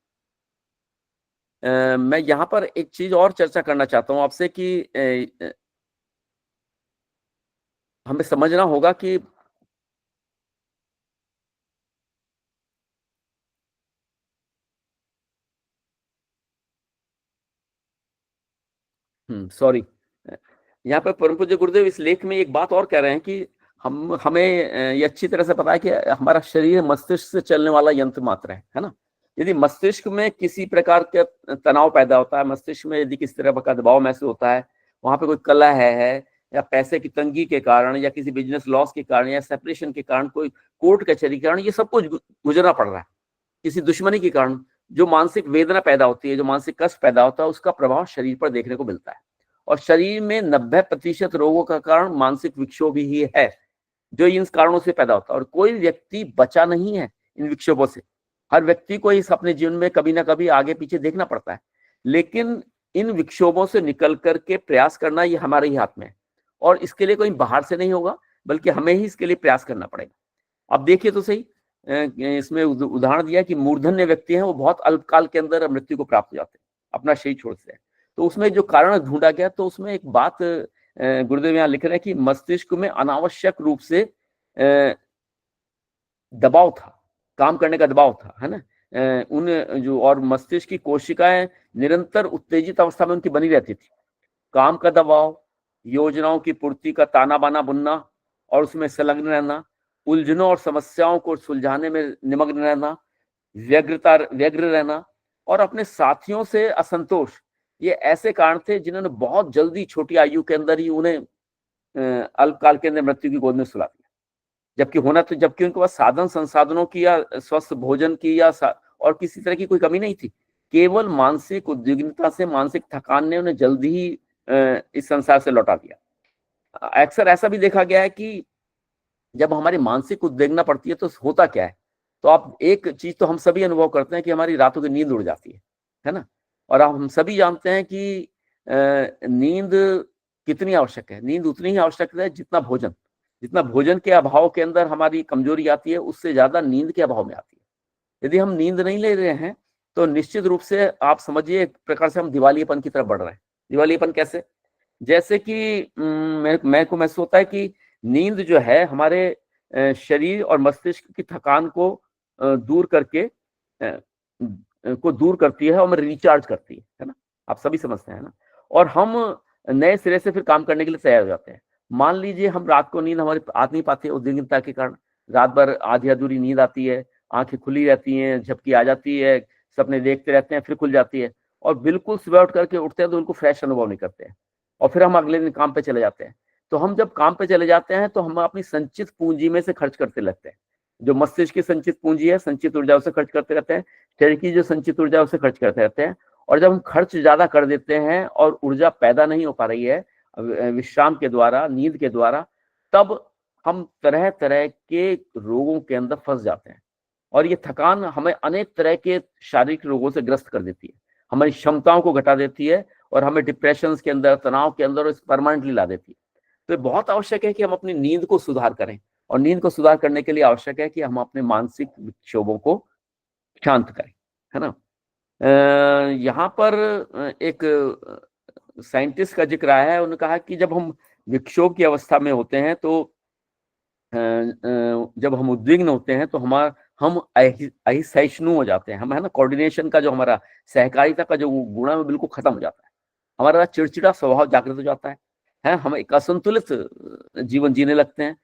मैं यहाँ पर एक चीज और चर्चा करना चाहता हूँ आपसे कि हमें समझना होगा कि सॉरी, यहाँ पर परम पूज्य गुरुदेव इस लेख में एक बात और कह रहे हैं कि हमें ये अच्छी तरह से पता है कि हमारा शरीर मस्तिष्क से चलने वाला यंत्र मात्र है ना। यदि मस्तिष्क में किसी प्रकार का तनाव पैदा होता है, मस्तिष्क में यदि किसी तरह का दबाव महसूस होता है, वहां पे कोई कलह है या पैसे की तंगी के कारण या किसी बिजनेस लॉस के कारण या सेपरेशन के कारण, कोई कोर्ट कचहरी के कारण, ये सब कुछ गुजरना पड़ रहा है, किसी दुश्मनी के कारण जो मानसिक वेदना पैदा होती है, जो मानसिक कष्ट पैदा होता है, उसका प्रभाव शरीर पर देखने को मिलता है। और शरीर में 90% रोगों का कारण मानसिक विक्षोभ ही है, जो इन कारणों से पैदा होता है। और कोई व्यक्ति बचा नहीं है इन विक्षोभों से। हर व्यक्ति को इस अपने जीवन में कभी ना कभी आगे पीछे देखना पड़ता है, लेकिन इन विक्षोभों से निकल करके प्रयास करना ये हमारे ही हाथ में है, और इसके लिए कोई बाहर से नहीं होगा, बल्कि हमें ही इसके लिए प्रयास करना पड़ेगा। अब देखिए तो सही, इसमें उदाहरण दिया कि मूर्धन्य व्यक्ति हैं, वो बहुत अल्पकाल के अंदर मृत्यु को प्राप्त हो जाते हैं, अपना शरीर छोड़ते हैं। तो उसमें जो कारण ढूंढा गया, तो उसमें एक बात गुरुदेव यहाँ लिख रहे हैं कि मस्तिष्क में अनावश्यक रूप से दबाव था, काम करने का दबाव था, है ना। उन जो और मस्तिष्क की कोशिकाएं निरंतर उत्तेजित अवस्था में उनकी बनी रहती थी। काम का दबाव, योजनाओं की पूर्ति का ताना बाना बुनना और उसमें संलग्न रहना, उलझनों और समस्याओं को सुलझाने में निमग्न रहना, व्यग्र रहना और अपने साथियों से असंतोष, ये ऐसे कारण थे जिन्होंने बहुत जल्दी छोटी आयु के अंदर ही उन्हें अल्पकाल के अंदर मृत्यु की गोद में सुला दिया। जबकि उनके पास साधन संसाधनों की या स्वस्थ भोजन की या और किसी तरह की कोई कमी नहीं थी। केवल मानसिक उद्विग्नता से, मानसिक थकान ने उन्हें जल्दी ही इस संसार से लौटा दिया। अक्सर ऐसा भी देखा गया है कि जब हमारी मानसिक उद्विग्नता पड़ती है तो होता क्या है, तो आप एक चीज तो हम सभी अनुभव करते हैं कि हमारी रातों की नींद उड़ जाती है ना। और हम सभी जानते हैं कि नींद कितनी आवश्यक है। नींद उतनी ही आवश्यक है जितना भोजन के अभाव के अंदर हमारी कमजोरी आती है, उससे ज्यादा नींद के अभाव में आती है। यदि हम नींद नहीं ले रहे हैं तो निश्चित रूप से आप समझिए एक प्रकार से हम दिवालियेपन की तरफ बढ़ रहे हैं। दिवालियेपन कैसे? जैसे कि मेरे को महसूस होता है कि नींद जो है हमारे शरीर और मस्तिष्क की थकान को दूर करती है और हमें रिचार्ज करती है ना। आप सभी समझते हैं ना। और हम नए सिरे से फिर काम करने के लिए तैयार हो जाते हैं। मान लीजिए हम रात को नींद हमारी आ नहीं पाती है उद्विग्नता के कारण, रात भर आधी अधूरी नींद आती है, आंखें खुली रहती हैं, झपकी आ जाती है, सपने देखते रहते हैं, फिर खुल जाती है और बिल्कुल सुबह उठ करके उठते हैं तो उनको फ्रेश अनुभव नहीं करते हैं और फिर हम अगले दिन काम पे चले जाते हैं। तो हम जब काम पे चले जाते हैं तो हम अपनी संचित पूंजी में से खर्च करते लगते हैं। जो मस्तिष्क की संचित पूंजी है, संचित ऊर्जा, उसे खर्च करते रहते हैं। शरीर की जो संचित ऊर्जा उसे खर्च करते रहते हैं। और जब हम खर्च ज्यादा कर देते हैं और ऊर्जा पैदा नहीं हो पा रही है विश्राम के द्वारा, नींद के द्वारा, तब हम तरह तरह के रोगों के अंदर फंस जाते हैं। और ये थकान हमें अनेक तरह के शारीरिक रोगों से ग्रस्त कर देती है, हमारी क्षमताओं को घटा देती है और हमें डिप्रेशन के अंदर, तनाव के अंदर परमानेंटली ला देती है। तो बहुत आवश्यक है कि हम अपनी नींद को सुधार करें और नींद को सुधार करने के लिए आवश्यक है कि हम अपने मानसिक विक्षोभों को शांत करें, है ना। यहाँ पर एक साइंटिस्ट का जिक्र आया है, उन्होंने कहा कि जब हम विक्षोभ की अवस्था में होते हैं तो जब हम उद्विग्न होते हैं तो हम असहिष्णु हो जाते हैं, हम, है ना, कोऑर्डिनेशन का जो हमारा सहकारिता का जो गुण है वो बिल्कुल खत्म हो जाता है, हमारा चिड़चिड़ा स्वभाव जागृत हो जाता है, हम एक असंतुलित जीवन जीने लगते हैं।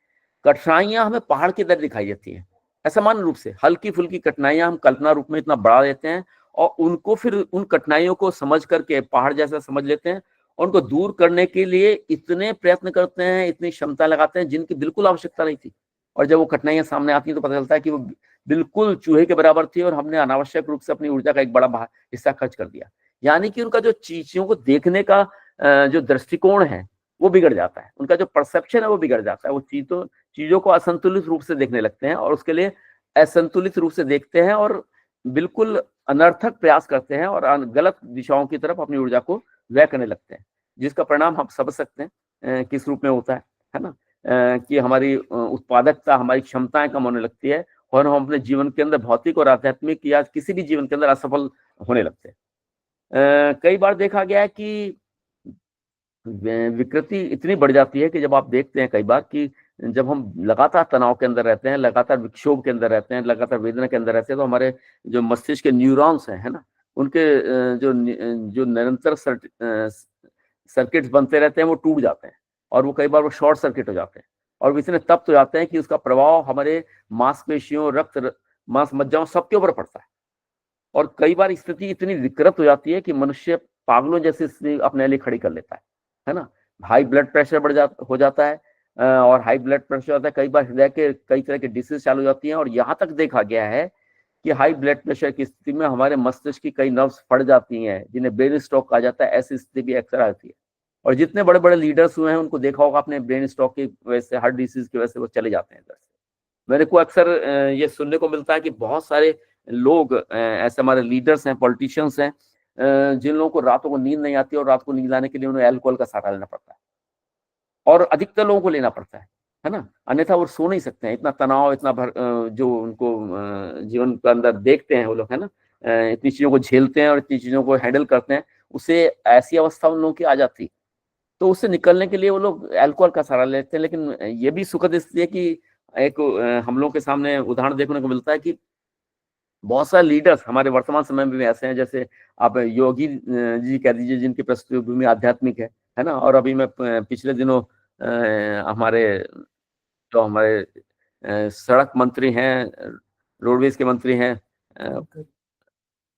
कठिनाइयां हमें पहाड़ की तरह दिखाई देती हैं, असामान्य रूप से हल्की फुल्की कठिनाइयां हम कल्पना रूप में इतना बढ़ा देते हैं और उनको फिर उन कठिनाइयों को समझ करके पहाड़ जैसा समझ लेते हैं और उनको दूर करने के लिए इतने प्रयत्न करते हैं, इतनी क्षमता लगाते हैं जिनकी बिल्कुल आवश्यकता नहीं थी। और जब वो कठिनाइयां सामने आती हैं तो पता चलता है कि वो बिल्कुल चूहे के बराबर थी और हमने अनावश्यक रूप से अपनी ऊर्जा का एक बड़ा हिस्सा खर्च कर दिया। यानी कि उनका जो चीजों को देखने का जो दृष्टिकोण है वो बिगड़ जाता है, उनका जो परसेप्शन है वो बिगड़ जाता है, वो चीजों को असंतुलित रूप से देखने लगते हैं और उसके लिए असंतुलित रूप से देखते हैं और बिल्कुल अनर्थक प्रयास करते हैं और गलत दिशाओं की तरफ अपनी ऊर्जा को व्यय करने लगते हैं, जिसका परिणाम हम समझ सकते हैं किस रूप में होता है ना, कि हमारी उत्पादकता, हमारी क्षमताएं कम होने लगती है और हम अपने जीवन के अंदर भौतिक और आध्यात्मिक या किसी भी जीवन के अंदर असफल होने लगते हैं। कई बार देखा गया है कि विकृति इतनी बढ़ जाती है कि जब आप देखते हैं कई बार कि जब हम लगातार तनाव के अंदर रहते हैं, लगातार विक्षोभ के अंदर रहते हैं, लगातार वेदना के अंदर रहते हैं, तो हमारे जो मस्तिष्क के न्यूरॉन्स हैं, है ना, उनके जो निरंतर सर्किट्स बनते रहते हैं वो टूट जाते हैं और वो कई बार वो शॉर्ट सर्किट हो जाते हैं और वो इतने तप्त हो जाते हैं कि उसका प्रभाव हमारे मांसपेशियों, मांस मज्जाओं सबके ऊपर पड़ता है और कई बार स्थिति इतनी विकृत हो जाती है कि मनुष्य पागलों जैसी स्थिति अपने लिए खड़ी कर लेता है ना। हाई ब्लड प्रेशर हो जाता है और हाई ब्लड प्रेशर होता है, कई बार हृदय के कई तरह के डिसीज चालू हो जाती हैं और यहाँ तक देखा गया है कि हाई ब्लड प्रेशर की स्थिति में हमारे मस्तिष्क की कई नर्व्स फट जाती हैं जिन्हें ब्रेन स्ट्रोक कहा जाता है। ऐसी स्थिति भी अक्सर आती है और जितने बड़े बड़े लीडर्स हुए हैं उनको देखा होगा आपने, ब्रेन स्ट्रोक की वजह से, हार्ट डिसीज की वजह से वो चले जाते हैं इधर से। मेरे को अक्सर ये सुनने को मिलता है कि बहुत सारे लोग ऐसे हमारे लीडर्स हैं, पॉलिटिशियंस हैं, जिन लोगों को रातों को नींद नहीं आती और रात को नींद आने के लिए उन्हें अल्कोहल का सहारा लेना पड़ता है और अधिकतर लोगों को लेना पड़ता है ना, अन्यथा वो सो नहीं सकते हैं। इतना तनाव, इतना जो उनको जीवन के अंदर देखते हैं वो लोग, है ना, इतनी चीजों को झेलते हैं और इतनी चीजों को हैंडल करते हैं, उससे ऐसी अवस्था उन लोगों की आ जाती, तो उससे निकलने के लिए वो लोग अल्कोहल का सहारा लेते हैं। लेकिन ये भी सुखद स्थिति है कि एक हम लोग के सामने उदाहरण देखने को मिलता है कि बहुत सारे लीडर्स हमारे वर्तमान समय में भी ऐसे हैं, जैसे आप योगी जी कह दीजिए, जिनकी पृष्ठभूमि आध्यात्मिक है ना। और अभी मैं पिछले दिनों हमारे सड़क मंत्री हैं, रोडवेज के मंत्री हैं,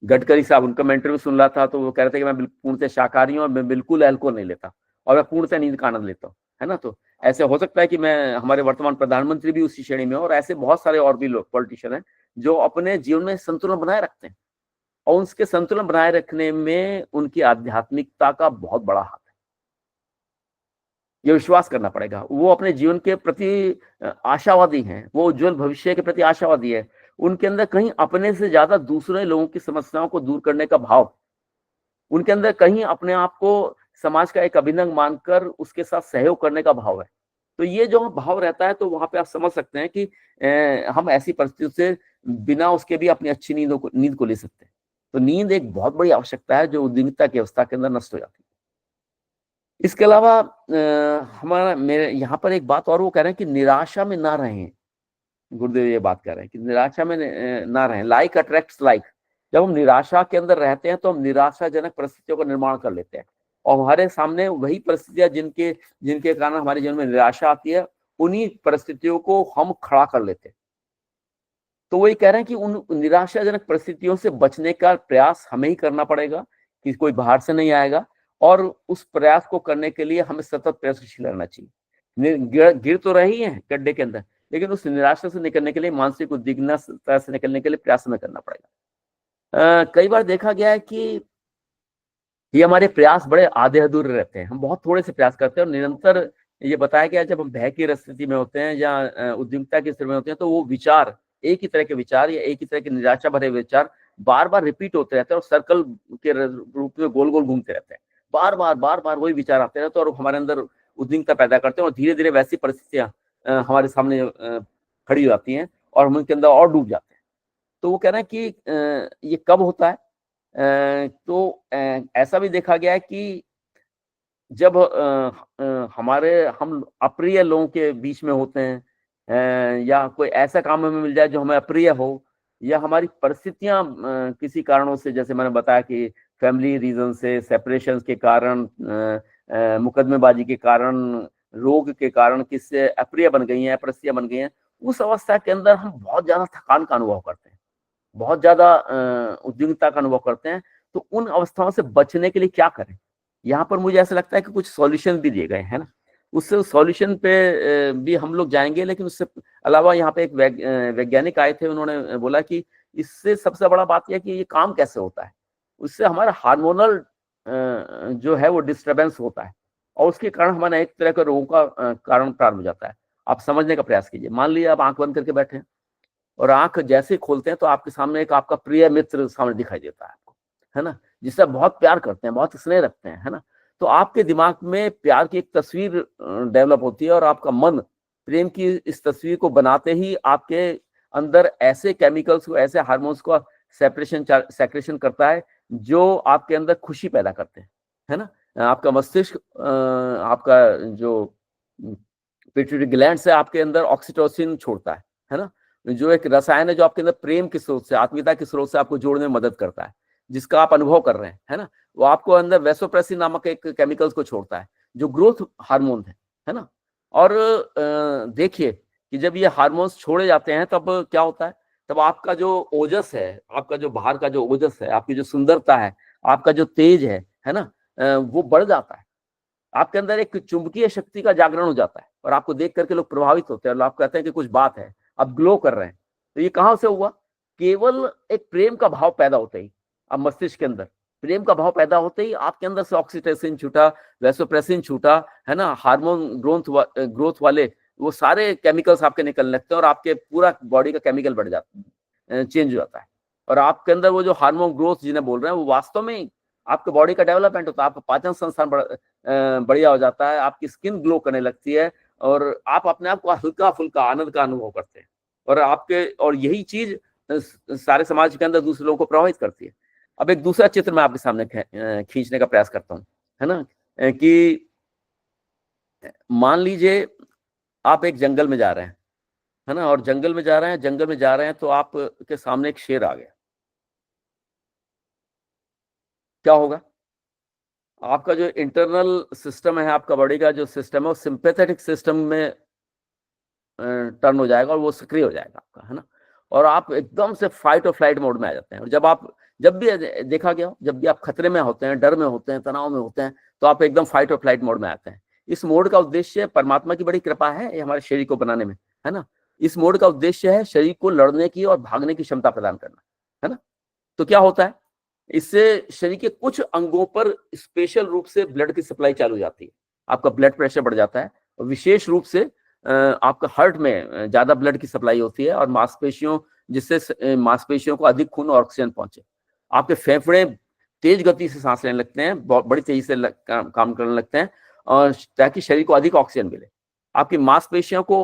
गडकरी साहब, उनका मैं इंटरव्यू सुन रहा था तो वो कह रहे थे कि मैं पूर्णतः शाकाहारी हूँ और मैं बिल्कुल अल्कोहल नहीं लेता और मैं पूर्णतः नींद का आनंद लेता हूँ, है ना। तो ऐसे हो सकता है कि मैं, हमारे वर्तमान प्रधानमंत्री भी उसी श्रेणी में और ऐसे बहुत सारे और भी लोग, पॉलिटिशियन हैं, जो अपने जीवन में संतुलन बनाए रखते हैं और उसके संतुलन बनाए रखने में उनकी आध्यात्मिकता का बहुत बड़ा हाथ है। ये विश्वास करना पड़ेगा, वो अपने जीवन के प्रति आशावादी हैं, वो उज्जवल भविष्य के प्रति आशावादी है। उनके अंदर कहीं अपने से ज्यादा दूसरे लोगों की समस्याओं को दूर करने का भाव, उनके अंदर कहीं अपने आप को समाज का एक अभिन्न अंग मानकर उसके साथ सहयोग करने का भाव है। तो ये जो भाव रहता है तो वहां पे आप समझ सकते हैं कि हम ऐसी परिस्थितियों से बिना उसके भी अपनी अच्छी नींद को ले सकते हैं। तो नींद एक बहुत बड़ी आवश्यकता है जो उद्विग्नता की अवस्था के अंदर नष्ट हो जाती है। इसके अलावा मेरे यहाँ पर एक बात और वो कह रहे हैं कि निराशा में ना रहें। गुरुदेव ये बात कर रहे हैं कि निराशा में ना रहें। Like attracts like. जब हम निराशा के अंदर रहते हैं तो हम निराशाजनक परिस्थितियों का निर्माण कर लेते हैं और हमारे सामने वही परिस्थितियां जिनके कारण हमारे जीवन में निराशा आती है, उन्हीं परिस्थितियों को हम खड़ा कर लेते हैं। तो वही कह रहे हैं कि उन निराशाजनक परिस्थितियों से बचने का प्रयास हमें ही करना पड़ेगा, कि कोई बाहर से नहीं आएगा। और उस प्रयास को करने के लिए हमें सतत प्रयत्नशील रहना चाहिए। गिर तो रही है गड्ढे के अंदर, लेकिन उस निराशा से निकलने के लिए, मानसिक उद्विग्नता से निकलने के लिए प्रयास हमें करना पड़ेगा। कई बार देखा गया है कि ये हमारे प्रयास बड़े आधे अधूरे रहते हैं, हम बहुत थोड़े से प्रयास करते हैं और निरंतर ये बताया गया जब हम भय की स्थिति में होते हैं या उद्विग्नता की स्थिति में होते हैं तो वो विचार, एक ही तरह के विचार या एक ही तरह के निराशा भरे विचार बार बार रिपीट होते रहते हैं और सर्कल के रूप में गोल गोल घूमते रहते हैं। बार बार वही विचार आते रहते हैं और हमारे अंदर उद्विग्नता पैदा करते हैं और धीरे धीरे वैसी परिस्थितियां हमारे सामने खड़ी हो जाती हैं और हम उनके अंदर और डूब जाते हैं। तो वो कह रहे हैं कि ये कब होता है? तो ऐसा भी देखा गया है कि जब हम अप्रिय लोगों के बीच में होते हैं, या कोई ऐसा काम हमें मिल जाए जो हमें अप्रिय हो, या हमारी परिस्थितियां किसी कारणों से, जैसे मैंने बताया कि फैमिली रीजन से, सेपरेशन के कारण, मुकदमेबाजी के कारण, रोग के कारण किससे अप्रिय बन गई हैं, परिस्थितियां बन गई हैं, उस अवस्था के अंदर हम बहुत ज्यादा थकान का अनुभव करते हैं, बहुत ज्यादा उद्विग्नता का अनुभव करते हैं। तो उन अवस्थाओं से बचने के लिए क्या करें? यहाँ पर मुझे ऐसा लगता है कि कुछ सॉल्यूशन भी दिए गए हैं ना, उससे सॉल्यूशन पे भी हम लोग जाएंगे। लेकिन उससे अलावा यहाँ पे एक वैज्ञानिक आए थे, उन्होंने बोला कि इससे सबसे बड़ा बात यह है कि ये काम कैसे होता है। उससे हमारा हार्मोनल जो है वो डिस्टर्बेंस होता है और उसके कारण हमारा एक तरह का रोगों का कारण प्रारंभ हो जाता है। आप समझने का प्रयास कीजिए। मान लीजिए आप आंख बंद करके बैठे हैं और आंख जैसे ही खोलते हैं तो आपके सामने एक आपका प्रिय मित्र सामने दिखाई देता है आपको, है ना, जिससे आप बहुत प्यार करते हैं, बहुत स्नेह रखते हैं, है ना। तो आपके दिमाग में प्यार की एक तस्वीर डेवलप होती है और आपका मन प्रेम की इस तस्वीर को बनाते ही आपके अंदर ऐसे केमिकल्स को, ऐसे हार्मोन्स को सेक्रेशन करता है जो आपके अंदर खुशी पैदा करते हैं, है ना। आपका मस्तिष्क, आपका जो पिट्यूटरी ग्लैंड से आपके अंदर ऑक्सीटोसिन छोड़ता है ना, जो एक रसायन है जो आपके अंदर प्रेम के स्रोत से, आत्मीयता के स्रोत से आपको जोड़ने में मदद करता है, जिसका आप अनुभव कर रहे हैं, है ना। वो आपको अंदर वैसोप्रेसिन नामक एक केमिकल्स को छोड़ता है जो ग्रोथ हार्मोन है ना। और देखिए कि जब ये हार्मोन्स छोड़े जाते हैं तब क्या होता है, तब आपका जो ओजस है, आपका जो बाहर का जो ओजस है, आपकी जो सुंदरता है, आपका जो तेज है ना, वो बढ़ जाता है। आपके अंदर एक चुंबकीय शक्ति का जागरण हो जाता है और आपको देख करके लोग प्रभावित होते हैं और आप कहते हैं कि कुछ बात है, आप ग्लो कर रहे हैं। तो ये कहां से हुआ? केवल एक प्रेम का भाव पैदा होते ही, अब मस्तिष्क के अंदर प्रेम का भाव पैदा होते ही आपके अंदर से ऑक्सीटोसिन छूटा, वैसोप्रेसिन छूटा, है ना, हार्मोन ग्रोथ वाले वो सारे केमिकल्स आपके निकलने लगते हैं और आपके पूरा बॉडी का केमिकल बढ़ जाता, चेंज हो जाता है। और आपके अंदर वो जो हार्मोन ग्रोथ जिन्हें बोल रहे हैं वो वास्तव में आपके बॉडी का डेवलपमेंट होता है, आपका पाचन संस्थान बढ़िया हो जाता है, आपकी स्किन ग्लो करने लगती है और आप अपने आप को हल्का फुल्का आनंद का अनुभव करते हैं। और यही चीज सारे समाज के अंदर दूसरे लोगों को प्रभावित करती है। अब एक दूसरा चित्र मैं आपके सामने खींचने का प्रयास करता हूँ, है ना, कि मान लीजिए आप एक जंगल में जा रहे हैं, है ना, और जंगल में जा रहे हैं तो आप के सामने एक शेर आ गया। क्या होगा? आपका जो इंटरनल सिस्टम है, आपका बॉडी का जो सिस्टम है, वो सिंपैथेटिक सिस्टम में टर्न हो जाएगा और वो सक्रिय हो जाएगा आपका, है ना। और आप एकदम से फाइट और फ्लाइट मोड में आ जाते हैं। और जब भी देखा गया, जब भी आप खतरे में होते हैं, डर में होते हैं, तनाव में होते हैं, तो आप एकदम फाइट और फ्लाइट मोड में आते हैं। इस मोड का उद्देश्य परमात्मा की बड़ी कृपा है हमारे शरीर को बनाने में, है ना। इस मोड का उद्देश्य है शरीर को लड़ने की और भागने की क्षमता प्रदान करना, है ना। तो क्या होता है, इससे शरीर के कुछ अंगों पर स्पेशल रूप से ब्लड की सप्लाई चालू हो जाती है, आपका ब्लड प्रेशर बढ़ जाता है और विशेष रूप से आपका हार्ट में ज्यादा ब्लड की सप्लाई होती है और मांसपेशियों, जिससे मांसपेशियों को अधिक खून और ऑक्सीजन पहुंचे। आपके फेफड़े तेज गति से सांस लेने लगते हैं, बड़ी तेजी से काम करने लगते हैं और ताकि शरीर को अधिक ऑक्सीजन मिले। आपकी मांसपेशियों को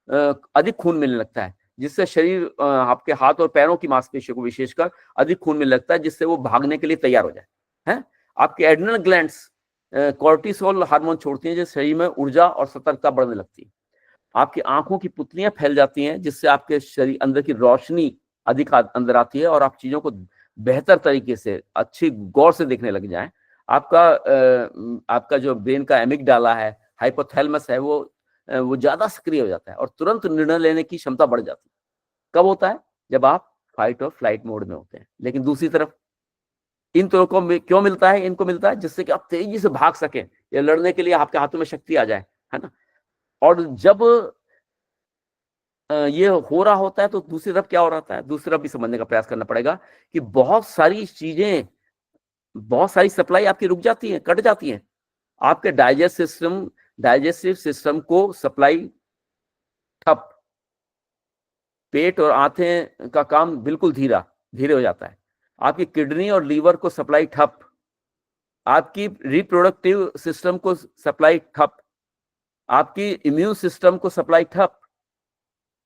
अधिक खून मिलने लगता है, जिससे शरीर, आपके हाथ और पैरों की मांसपेशियों को विशेषकर अधिक खून मिलने लगता है, जिससे वो भागने के लिए तैयार हो जाए, है। आपके एड्रिनल ग्लैंड्स कॉर्टिसोल हार्मोन छोड़ती हैं, जिससे शरीर में ऊर्जा और सतर्कता बढ़ने लगती है। आपकी आंखों की पुतलियां फैल जाती हैं, जिससे आपके शरीर अंदर की रोशनी अधिक अंदर आती है और आप चीजों को बेहतर तरीके से, अच्छी गौर से देखने लग जाएं। आपका जो ब्रेन का एमिगडाला है, हाइपोथैलेमस है, वो ज्यादा सक्रिय हो जाता है और तुरंत निर्णय लेने की क्षमता बढ़ जाती है। कब होता है? जब आप फाइट और फ्लाइट मोड में होते हैं। लेकिन दूसरी तरफ इन तो को क्यों मिलता है? इनको मिलता है जिससे कि आप तेजी से भाग सकें या लड़ने के लिए आपके हाथों में शक्ति आ जाए, है ना। और जब ये हो रहा होता है तो दूसरी तरफ क्या हो रहा है, दूसरी तरफ भी समझने का प्रयास करना पड़ेगा कि बहुत सारी चीजें, बहुत सारी सप्लाई आपकी रुक जाती है, कट जाती है। आपके डाइजेस्टिव सिस्टम को सप्लाई ठप, पेट और आंतें का काम बिल्कुल धीरे हो जाता है। आपकी किडनी और लीवर को सप्लाई ठप, आपकी रिप्रोडक्टिव सिस्टम को सप्लाई ठप, आपकी इम्यून सिस्टम को सप्लाई ठप,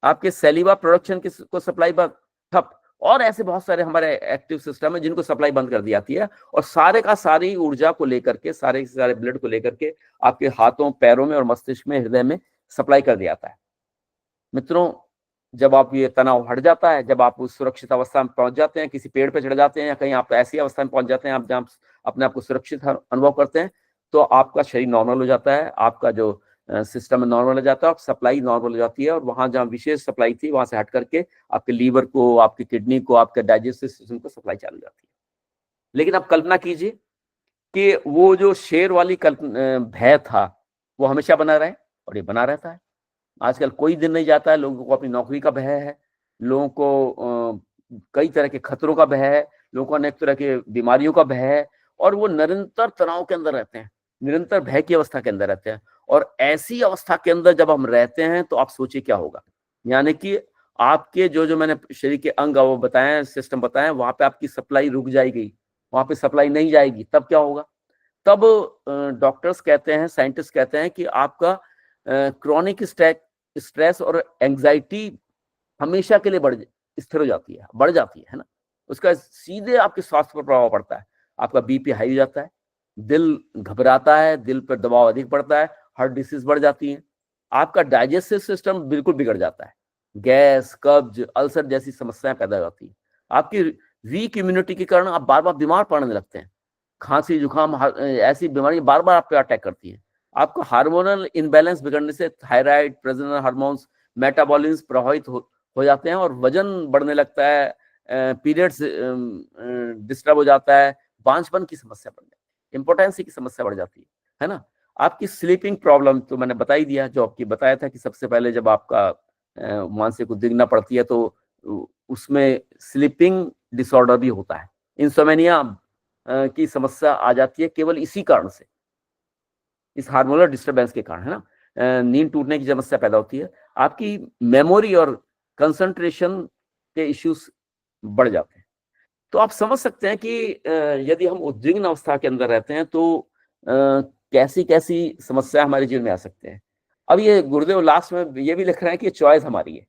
आपके सेलिवा प्रोडक्शन को सप्लाई ठप, और ऐसे बहुत सारे हमारे एक्टिव सिस्टम है जिनको सप्लाई बंद कर दी जाती है, और सारे का सारी ऊर्जा को लेकर के, सारे ब्लड को लेकर के आपके हाथों, पैरों में और मस्तिष्क में, हृदय में सप्लाई कर दिया जाता है। मित्रों, जब आप ये तनाव हट जाता है, जब आप उस सुरक्षित अवस्था में पहुंच जाते हैं, किसी पेड़ पे चढ़ जाते हैं या कहीं आप ऐसी अवस्था में पहुंच जाते हैं आप जहाँ अपने आप को सुरक्षित अनुभव करते हैं, तो आपका शरीर नॉर्मल हो जाता है, आपका जो सिस्टम नॉर्मल हो जाता है, और सप्लाई नॉर्मल हो जाती है, और वहां जहाँ विशेष सप्लाई थी वहां से हट करके आपके लीवर को, आपकी किडनी को, आपके डाइजेस्टिव सिस्टम को सप्लाई चालू हो जाती है। लेकिन आप कल्पना कीजिए कि वो जो शेर वाली भय था वो हमेशा बना रहे, और ये बना रहता है। आजकल कोई दिन नहीं जाता है, लोगों को अपनी नौकरी का भय है, लोगों को कई तरह के खतरों का भय है, लोगों को अनेक तरह के बीमारियों का भय है, और वो निरंतर तनाव के अंदर रहते हैं, निरंतर भय की अवस्था के अंदर रहते हैं। और ऐसी अवस्था के अंदर जब हम रहते हैं तो आप सोचिए क्या होगा। यानी कि आपके जो मैंने शरीर के अंग वो बताए, सिस्टम बताए, वहां पे आपकी सप्लाई रुक जाएगी, वहां पे सप्लाई नहीं जाएगी। तब क्या होगा? तब डॉक्टर्स कहते हैं, साइंटिस्ट कहते हैं कि आपका क्रॉनिक स्ट्रेस और एंजाइटी हमेशा के लिए स्थिर हो जाती है, बढ़ जाती है ना। उसका सीधे आपके स्वास्थ्य पर प्रभाव पड़ता है। आपका बीपी हाई हो जाता है, दिल घबराता है, दिल पर दबाव अधिक पड़ता है, हार्ट डिसीज बढ़ जाती है, आपका डाइजेस्टिव सिस्टम बिल्कुल बिगड़ जाता है, गैस, कब्ज, अल्सर जैसी समस्याएं पैदा हो जाती है। आपकी वीक इम्यूनिटी के कारण आप बार बार बीमार पड़ने लगते हैं, खांसी, जुकाम, ऐसी बीमारी बार बार आप पे अटैक करती हैं। आपका हार्मोनल इनबैलेंस बिगड़ने से थायराइड, प्रजनन हार्मोन्स, मेटाबॉलिज्म प्रभावित हो जाते हैं, और वजन बढ़ने लगता है, पीरियड्स डिस्टर्ब हो जाता है, बांझपन की समस्या बढ़ जाती है, इम्पोर्टेंसी की समस्या बढ़ जाती है ना। आपकी स्लीपिंग प्रॉब्लम तो मैंने बता ही दिया, जो आपकी बताया था कि सबसे पहले जब आपका मानसिक उद्विग्नता पड़ती है तो उसमें स्लीपिंग डिसऑर्डर भी होता है, इंसोमेनिया की समस्या आ जाती है, केवल इसी कारण से, इस हार्मोनल डिस्टर्बेंस के कारण, है ना। नींद टूटने की समस्या पैदा होती है, आपकी मेमोरी और कंसंट्रेशन के इश्यूज बढ़ जाते हैं। तो आप समझ सकते हैं कि यदि हम उद्विग्न अवस्था के अंदर रहते हैं तो कैसी कैसी समस्या हमारे जीवन में आ सकते हैं। अब ये गुरुदेव लास्ट में ये भी लिख रहे हैं कि चॉइस हमारी है,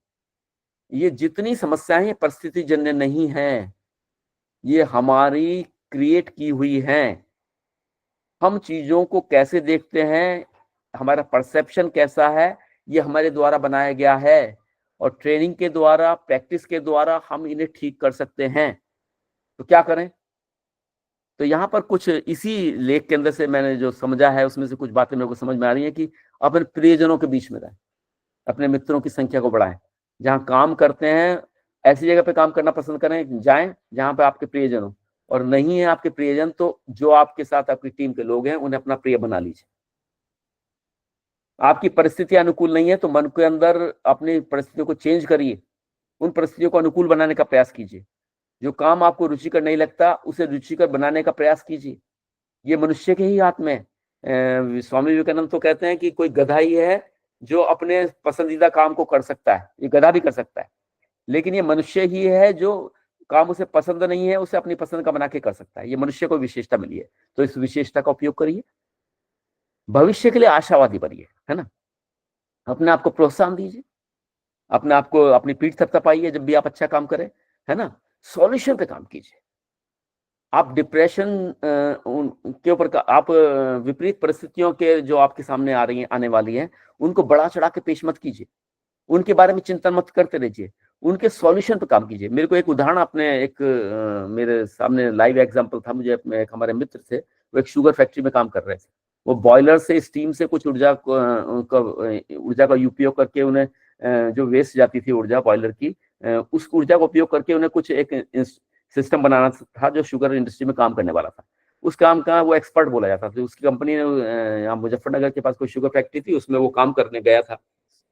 ये जितनी समस्याएं ये परिस्थिति जन्य नहीं है, ये हमारी क्रिएट की हुई हैं। हम चीजों को कैसे देखते हैं, हमारा परसेप्शन कैसा है, ये हमारे द्वारा बनाया गया है, और ट्रेनिंग के द्वारा, प्रैक्टिस के द्वारा हम इन्हें ठीक कर सकते हैं। तो क्या करें? तो यहाँ पर कुछ इसी लेख के अंदर से मैंने जो समझा है उसमें से कुछ बातें मेरे को समझ में आ रही है कि अपने प्रियजनों के बीच में रहें, अपने मित्रों की संख्या को बढ़ाएं, जहाँ काम करते हैं ऐसी जगह पे काम करना पसंद करें, जाएं जहाँ पे आपके प्रियजन हो, और नहीं है आपके प्रियजन तो जो आपके साथ आपकी टीम के लोग हैं उन्हें अपना प्रिय बना लीजिए। आपकी परिस्थितियां अनुकूल नहीं है तो मन के अंदर अपनी परिस्थितियों को चेंज करिए, उन परिस्थितियों को अनुकूल बनाने का प्रयास कीजिए। जो काम आपको रुचिकर नहीं लगता उसे रुचिकर बनाने का प्रयास कीजिए। ये मनुष्य के ही हाथ में है। स्वामी विवेकानंद तो कहते हैं कि कोई गधा ही है जो अपने पसंदीदा काम को कर सकता है, ये गधा भी कर सकता है, लेकिन ये मनुष्य ही है जो काम उसे पसंद नहीं है उसे अपनी पसंद का बना के कर सकता है। ये मनुष्य को विशेषता मिली है, तो इस विशेषता का उपयोग करिए, भविष्य के लिए आशावादी बनिए, है ना। अपने आप को प्रोत्साहन दीजिए, अपने आप को, अपनी पीठ थपथपाइए जब भी आप अच्छा काम करें, है ना। सॉल्यूशन पे काम कीजिए। आप डिप्रेशन के ऊपर आप विपरीत परिस्थितियों के जो आपके सामने आ रही हैं, आने वाली हैं, उनको बढ़ा चढ़ा के पेश मत कीजिए, उनके बारे में चिंतन मत करते रहिए, उनके सॉल्यूशन पे काम कीजिए। मेरे को एक उदाहरण आपने मेरे सामने लाइव एग्जांपल था, मुझे एक हमारे मित्र थे, वो एक शुगर फैक्ट्री में काम कर रहे थे। वो बॉयलर से, स्टीम से कुछ ऊर्जा का उपयोग करके उन्हें जो वेस्ट जाती थी ऊर्जा बॉयलर की, उस ऊर्जा का उपयोग करके उन्हें कुछ एक सिस्टम बनाना था जो शुगर इंडस्ट्री में काम करने वाला था। उस काम का वो एक्सपर्ट बोला जाता था। उसकी कंपनी ने यहाँ मुजफ्फरनगर के पास कोई शुगर फैक्ट्री थी, उसमें वो काम करने गया था।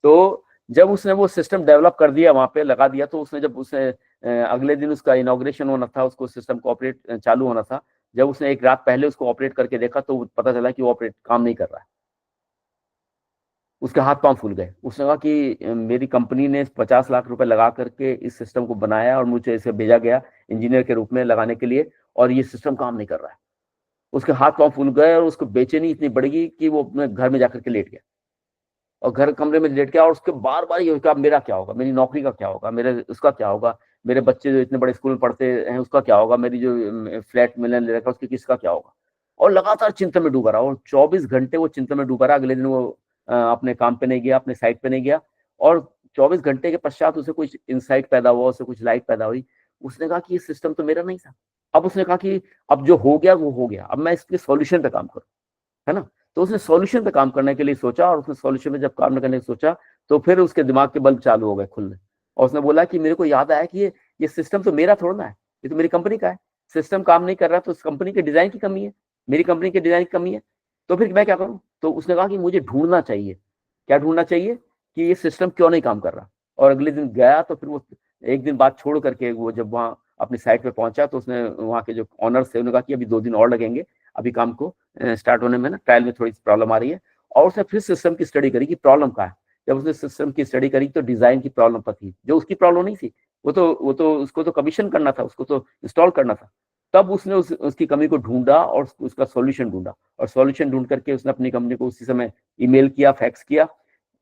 तो जब उसने वो सिस्टम डेवलप कर दिया, वहां पे लगा दिया, तो उसने जब उसे अगले दिन उसका इनॉग्रेशन होना था, उसको सिस्टम को ऑपरेट चालू होना था, जब उसने एक रात पहले उसको ऑपरेट करके देखा तो पता चला कि वो ऑपरेट काम नहीं कर रहा है। उसके हाथ पांव फूल गए। उसने कहा कि मेरी कंपनी ने 50 लाख रुपए लगा करके इस सिस्टम को बनाया और मुझे इसे भेजा गया इंजीनियर के रूप में लगाने के लिए, और ये सिस्टम काम नहीं कर रहा है। उसके हाथ पांव फूल गए और उसको बेचैनी इतनी बढ़ गई कि वो अपने घर में जाकर के लेट गया और घर कमरे में लेट गया और उसके बार-बार ये होगा मेरा क्या होगा? मेरी नौकरी का क्या होगा? मेरे उसका क्या होगा? मेरे बच्चे जो इतने बड़े स्कूल में पढ़ते हैं उसका क्या होगा? मेरी जो फ्लैट मैंने ले रखा है उसकी किसका क्या होगा? और लगातार चिंता में डूबा रहा और 24 घंटे वो चिंता में डूबा रहा। अगले दिन वो अपने काम पे नहीं गया, अपने साइट पे नहीं गया और 24 घंटे के पश्चात उसे कुछ इनसाइट पैदा हुआ, उसे कुछ लाइट पैदा हुई। उसने कहा कि ये सिस्टम तो मेरा नहीं था। अब उसने कहा कि अब जो हो गया वो हो गया। अब मैं इसके सॉल्यूशन पे काम करूँ, है ना? तो उसने सॉल्यूशन पे काम करने के लिए सोचा और उसने सॉल्यूशन पे जब काम करने की सोचा, तो फिर उसके दिमाग के बल्ब चालू हो गए खुलने और उसने बोला कि मेरे को याद आया कि ये सिस्टम तो मेरा थोड़ा ना है, ये तो मेरी कंपनी का है। सिस्टम काम नहीं कर रहा तो उस कंपनी के डिज़ाइन की कमी है, मेरी कंपनी के डिज़ाइन की कमी है, तो फिर मैं क्या करूँ? तो उसने कहा कि मुझे ढूँढना चाहिए। क्या ढूँढना चाहिए? कि ये सिस्टम क्यों नहीं काम कर रहा? और अगले दिन गया तो फिर वो 1 दिन बाद छोड़ करके वो जब वहाँ अपनी साइट पे पहुँचा तो उसने वहाँ के जो ओनर्स थे उन्होंने कहा कि अभी 2 दिन और लगेंगे, अभी काम को स्टार्ट होने में ना ट्रायल में थोड़ी-सी प्रॉब्लम आ रही है और उसने फिर सिस्टम की स्टडी करी कि प्रॉब्लम कहाँ है। जब उसने सिस्टम की स्टडी करी तो डिज़ाइन की प्रॉब्लम थी, जो उसकी प्रॉब्लम नहीं थी। वो तो उसको तो कमीशन करना था, उसको तो इंस्टॉल करना था। तब उसने उसकी कमी को ढूँढा और उसका सॉल्यूशन ढूँढा और सॉल्यूशन ढूँढ करके उसने अपनी कंपनी को उसी समय ईमेल किया, फैक्स किया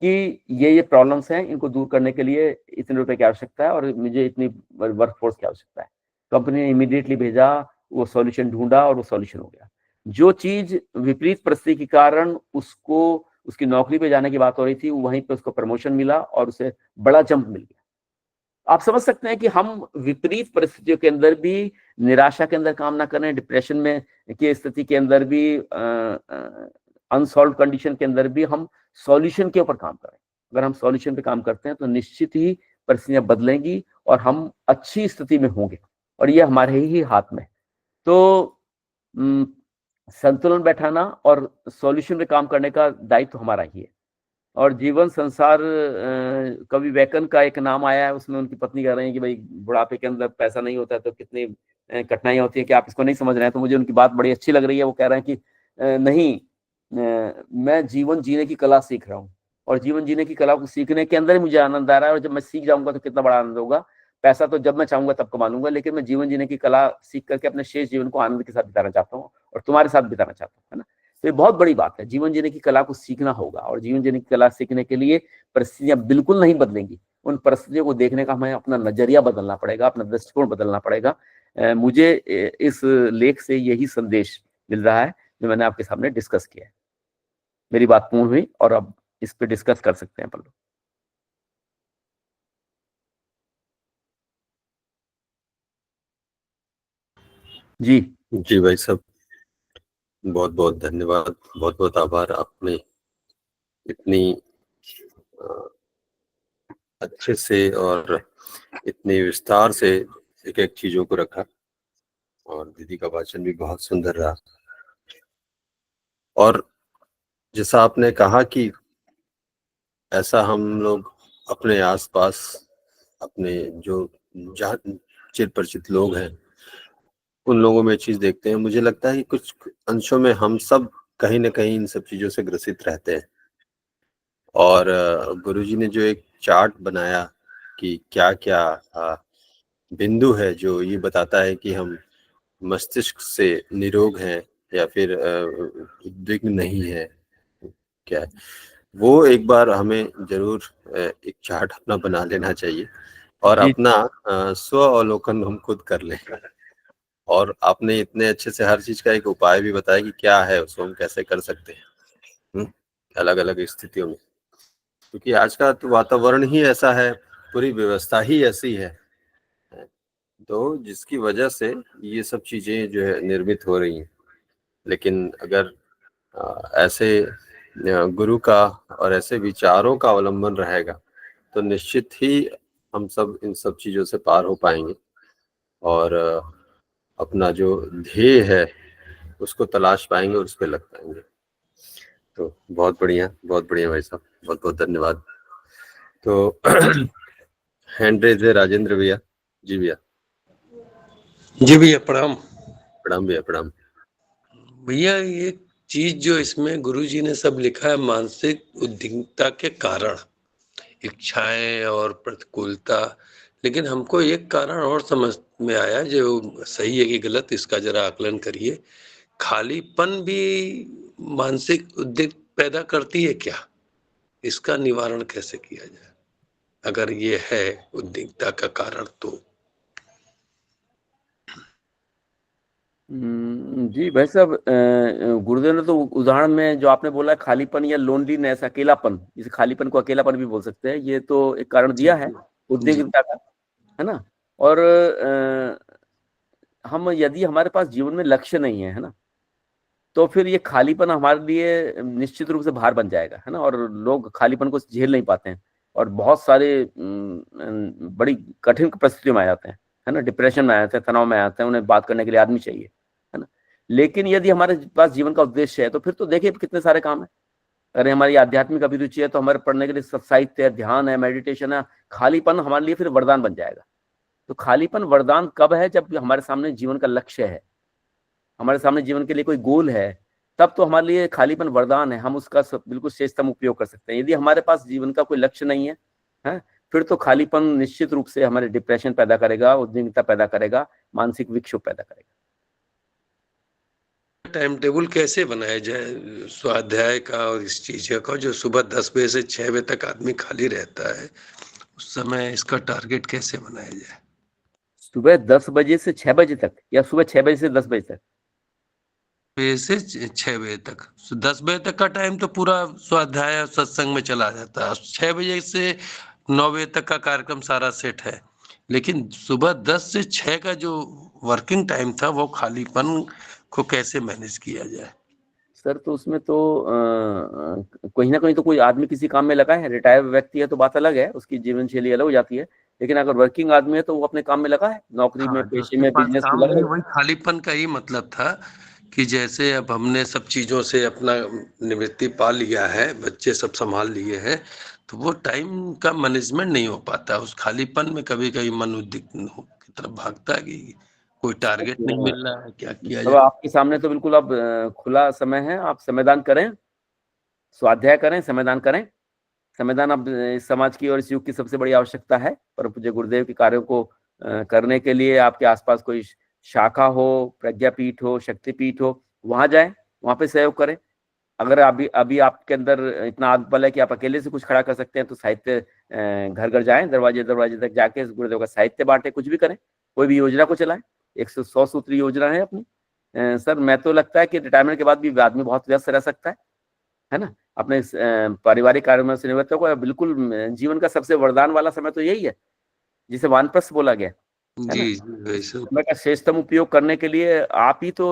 कि ये प्रॉब्लम्स हैं, इनको दूर करने के लिए इतने रुपए की आवश्यकता है और मुझे इतनी वर्कफ़ोर्स की आवश्यकता है। कंपनी ने इमीडिएटली भेजा, वो सॉल्यूशन ढूँढा और वो सॉल्यूशन हो गया। जो चीज़ विपरीत परिस्थिति के कारण उसको उसकी नौकरी पे जाने की बात हो रही थी, वहीं पे उसको प्रमोशन मिला और उसे बड़ा जंप मिल गया। आप समझ सकते हैं कि हम विपरीत परिस्थितियों के अंदर भी निराशा के अंदर काम ना करें, डिप्रेशन में की स्थिति के अंदर भी अनसॉल्व्ड कंडीशन के अंदर भी हम सॉल्यूशन के ऊपर काम करें। अगर हम सॉल्यूशन पे काम करते हैं तो निश्चित ही परिस्थितियाँ बदलेंगी और हम अच्छी स्थिति में होंगे और ये हमारे ही हाथ में है। तो उम, संतुलन बैठाना और सॉल्यूशन पे काम करने का दायित्व हमारा ही है। और जीवन संसार कवि वैकन का एक नाम आया है, उसमें उनकी पत्नी कह रही है कि भाई बुढ़ापे के अंदर पैसा नहीं होता है तो कितनी कठिनाइयाँ होती है कि आप इसको नहीं समझ रहे हैं। तो मुझे उनकी बात बड़ी अच्छी लग रही है। वो कह रहे हैं कि नहीं मैं जीवन जीने की कला सीख रहा हूँ और जीवन जीने की कला को सीखने के अंदर ही मुझे आनंद आ रहा है और जब मैं सीख जाऊँगा तो कितना बड़ा आनंद होगा। पैसा तो जब मैं चाहूँगा तब कमा लूँगा, लेकिन मैं जीवन जीने की कला सीख करके अपने शेष जीवन को आनंद के साथ बिताना चाहता हूँ और तुम्हारे साथ बिताना चाहता हूँ, है ना? तो ये बहुत बड़ी बात है। जीवन जीने की कला को सीखना होगा और जीवन जीने की कला सीखने के लिए परिस्थितियाँ बिल्कुल नहीं बदलेंगी। उन परिस्थितियों को देखने का हमें अपना नज़रिया बदलना पड़ेगा, अपना दृष्टिकोण बदलना पड़ेगा। मुझे इस लेख से यही संदेश मिल रहा है जो मैंने आपके सामने डिस्कस किया है। मेरी बात पूर्ण हुई और अब इस पे डिस्कस कर सकते हैं अपन लोग। जी। जी भाई साहब, बहुत-बहुत धन्यवाद, बहुत-बहुत आभार। आपने इतनी अच्छे से और इतने विस्तार से एक-एक चीज़ों को रखा और दीदी का वाचन भी बहुत सुंदर रहा। और जैसा आपने कहा कि ऐसा हम लोग अपने आस-पास अपने जो चिर-परिचित लोग हैं, उन लोगों में चीज़ देखते हैं। मुझे लगता है कि कुछ अंशों में हम सब कहीं न कहीं इन सब चीज़ों से ग्रसित रहते हैं। और गुरुजी ने जो एक चार्ट बनाया कि क्या-क्या बिंदु है जो ये बताता है कि हम मस्तिष्क से निरोग हैं या फिर उद्विग्न नहीं है, क्या है? वो एक बार हमें ज़रूर एक चार्ट अपना बना लेना चाहिए और जी। अपना स्व अवलोकन हम खुद कर लें। और आपने इतने अच्छे से हर चीज़ का एक उपाय भी बताया कि क्या है, उसको हम कैसे कर सकते हैं, अलग-अलग स्थितियों में। क्योंकि आज का तो वातावरण ही ऐसा है, पूरी व्यवस्था ही ऐसी है, तो जिसकी वजह से ये सब चीज़ें जो है निर्मित हो रही हैं। लेकिन अगर ऐसे गुरु का और ऐसे विचारों का अवलंबन रहेगा, तो निश्चित ही हम सब इन सब चीज़ों से पार हो पाएँगे और अपना जो ध्येय है, उसको तलाश पाएँगे और उस पे लग पाएँगे। तो बहुत बढ़िया भाई साहब, बहुत-बहुत धन्यवाद। तो हैंड रेज़ है राजेंद्र भैया। जी भैया। जी भैया प्रणाम। प्रणाम भैया, प्रणाम। भैया ये चीज जो इसमें गुरुजी ने सब लिखा है, मानसिक उद्विग्नता के कारण, इच्छाएं और प्रतिकूलता, लेकिन हमको एक कारण और समझ में आया जो सही है कि गलत, इसका जरा आकलन करिए। खालीपन भी मानसिक उद्विग्न पैदा करती है क्या? इसका निवारण कैसे किया जाए, अगर ये है उद्विग्नता का कारण तो? जी भाई साहब, गुरुदेव ने तो उदाहरण में जो आपने बोला खालीपन या लोनलीनेस, अकेलापन, इस खालीपन को अकेलापन भी बोल सकते हैं, ये तो एक कारण दिया है उद्विग्नता का, है ना। और हम यदि हमारे पास जीवन में लक्ष्य नहीं है ना, तो फिर ये खालीपन हमारे लिए निश्चित रूप से भार बन जाएगा, है ना। और लोग खालीपन को झेल नहीं पाते हैं और बहुत सारे बड़ी कठिन परिस्थितियों में आ जाते हैं, है ना। डिप्रेशन में आ जाते हैं, तनाव में आ जाते हैं, उन्हें बात करने के लिए आदमी चाहिए, है ना। लेकिन यदि हमारे पास जीवन का उद्देश्य है तो फिर तो देखिए कितने सारे काम है। अरे हमारी आध्यात्मिक अभिरुचि है तो हमारे पढ़ने के लिए साहित्य है, ध्यान है, मेडिटेशन है। खालीपन हमारे लिए फिर वरदान बन जाएगा। तो खालीपन वरदान कब है? जब हमारे सामने जीवन का लक्ष्य है, हमारे सामने जीवन के लिए कोई गोल है, तब तो हमारे लिए खालीपन वरदान है, हम उसका बिल्कुल श्रेष्ठतम उपयोग कर सकते हैं। यदि हमारे पास जीवन का कोई लक्ष्य नहीं है, फिर तो खालीपन निश्चित रूप से हमारे डिप्रेशन पैदा करेगा, उद्विग्नता पैदा करेगा, मानसिक विक्षोभ पैदा करेगा। टाइम टेबल कैसे बनाया जाए स्वाध्याय का और इस चीज का, जो सुबह 10 बजे से 6 बजे तक आदमी खाली रहता है, उस समय इसका टारगेट कैसे बनाया जाए? सुबह 10 बजे से 6 बजे तक या सुबह 6 बजे से 10 बजे तक? बजे से 6 बजे तक। 10 बजे तक का टाइम तो पूरा स्वाध्याय और सत्संग में चला जाता है। 6 बजे से 9 बजे तक का कार्यक्रम सारा सेट है, लेकिन सुबह 10 से 6 का जो वर्किंग टाइम था वो खालीपन को कैसे मैनेज किया जाए? सर तो उसमें तो कहीं ना कहीं तो कोई आदमी किसी काम में लगा है। रिटायर व्यक्ति है तो बात अलग है, उसकी जीवन शैली अलग हो जाती है। लेकिन अगर वर्किंग आदमी है तो वो अपने काम में लगा है, नौकरी में, पेशे में, बिजनेस में लगा है। वही खालीपन का ही मतलब था कि जैसे अब हमने सब चीजों से अपना निवृत्ति पा लिया है, बच्चे सब संभाल लिए हैं, तो वो टाइम का मैनेजमेंट नहीं हो पाता। उस खालीपन में कभी कभी मन उद्विग्न की तरफ भागता है कि कोई टारगेट नहीं मिल रहा है, क्या किया तो जाए। आपके सामने तो बिल्कुल अब खुला समय है, आप समयदान करें, स्वाध्याय करें, समयदान करें। समयदान अब इस समाज की और इस युग की सबसे बड़ी आवश्यकता है। परम पूज्य गुरुदेव के कार्यों को करने के लिए आपके आसपास कोई शाखा हो, प्रज्ञापीठ हो, शक्तिपीठ हो, वहां जाएं, वहां पे सहयोग करें। अगर अभी अभी आपके अंदर इतना आत्मबल है कि आप अकेले से कुछ खड़ा कर सकते हैं तो साहित्य घर घर जाएं, दरवाजे दरवाजे तक जाके गुरुदेव का साहित्य बांटे, कुछ भी करें, कोई भी योजना को चलाएं। 100 सूत्री योजना है अपनी। सर मैं तो लगता है कि रिटायरमेंट के बाद भी आदमी बहुत व्यस्त रह सकता है ना। अपने पारिवारिक कार्यों में से निवृत्त होकर बिल्कुल जीवन का सबसे वरदान वाला समय तो यही है, जिसे वानप्रस्थ बोला गया है ना। जी वैसे समय का श्रेष्ठतम उपयोग करने के लिए आप ही तो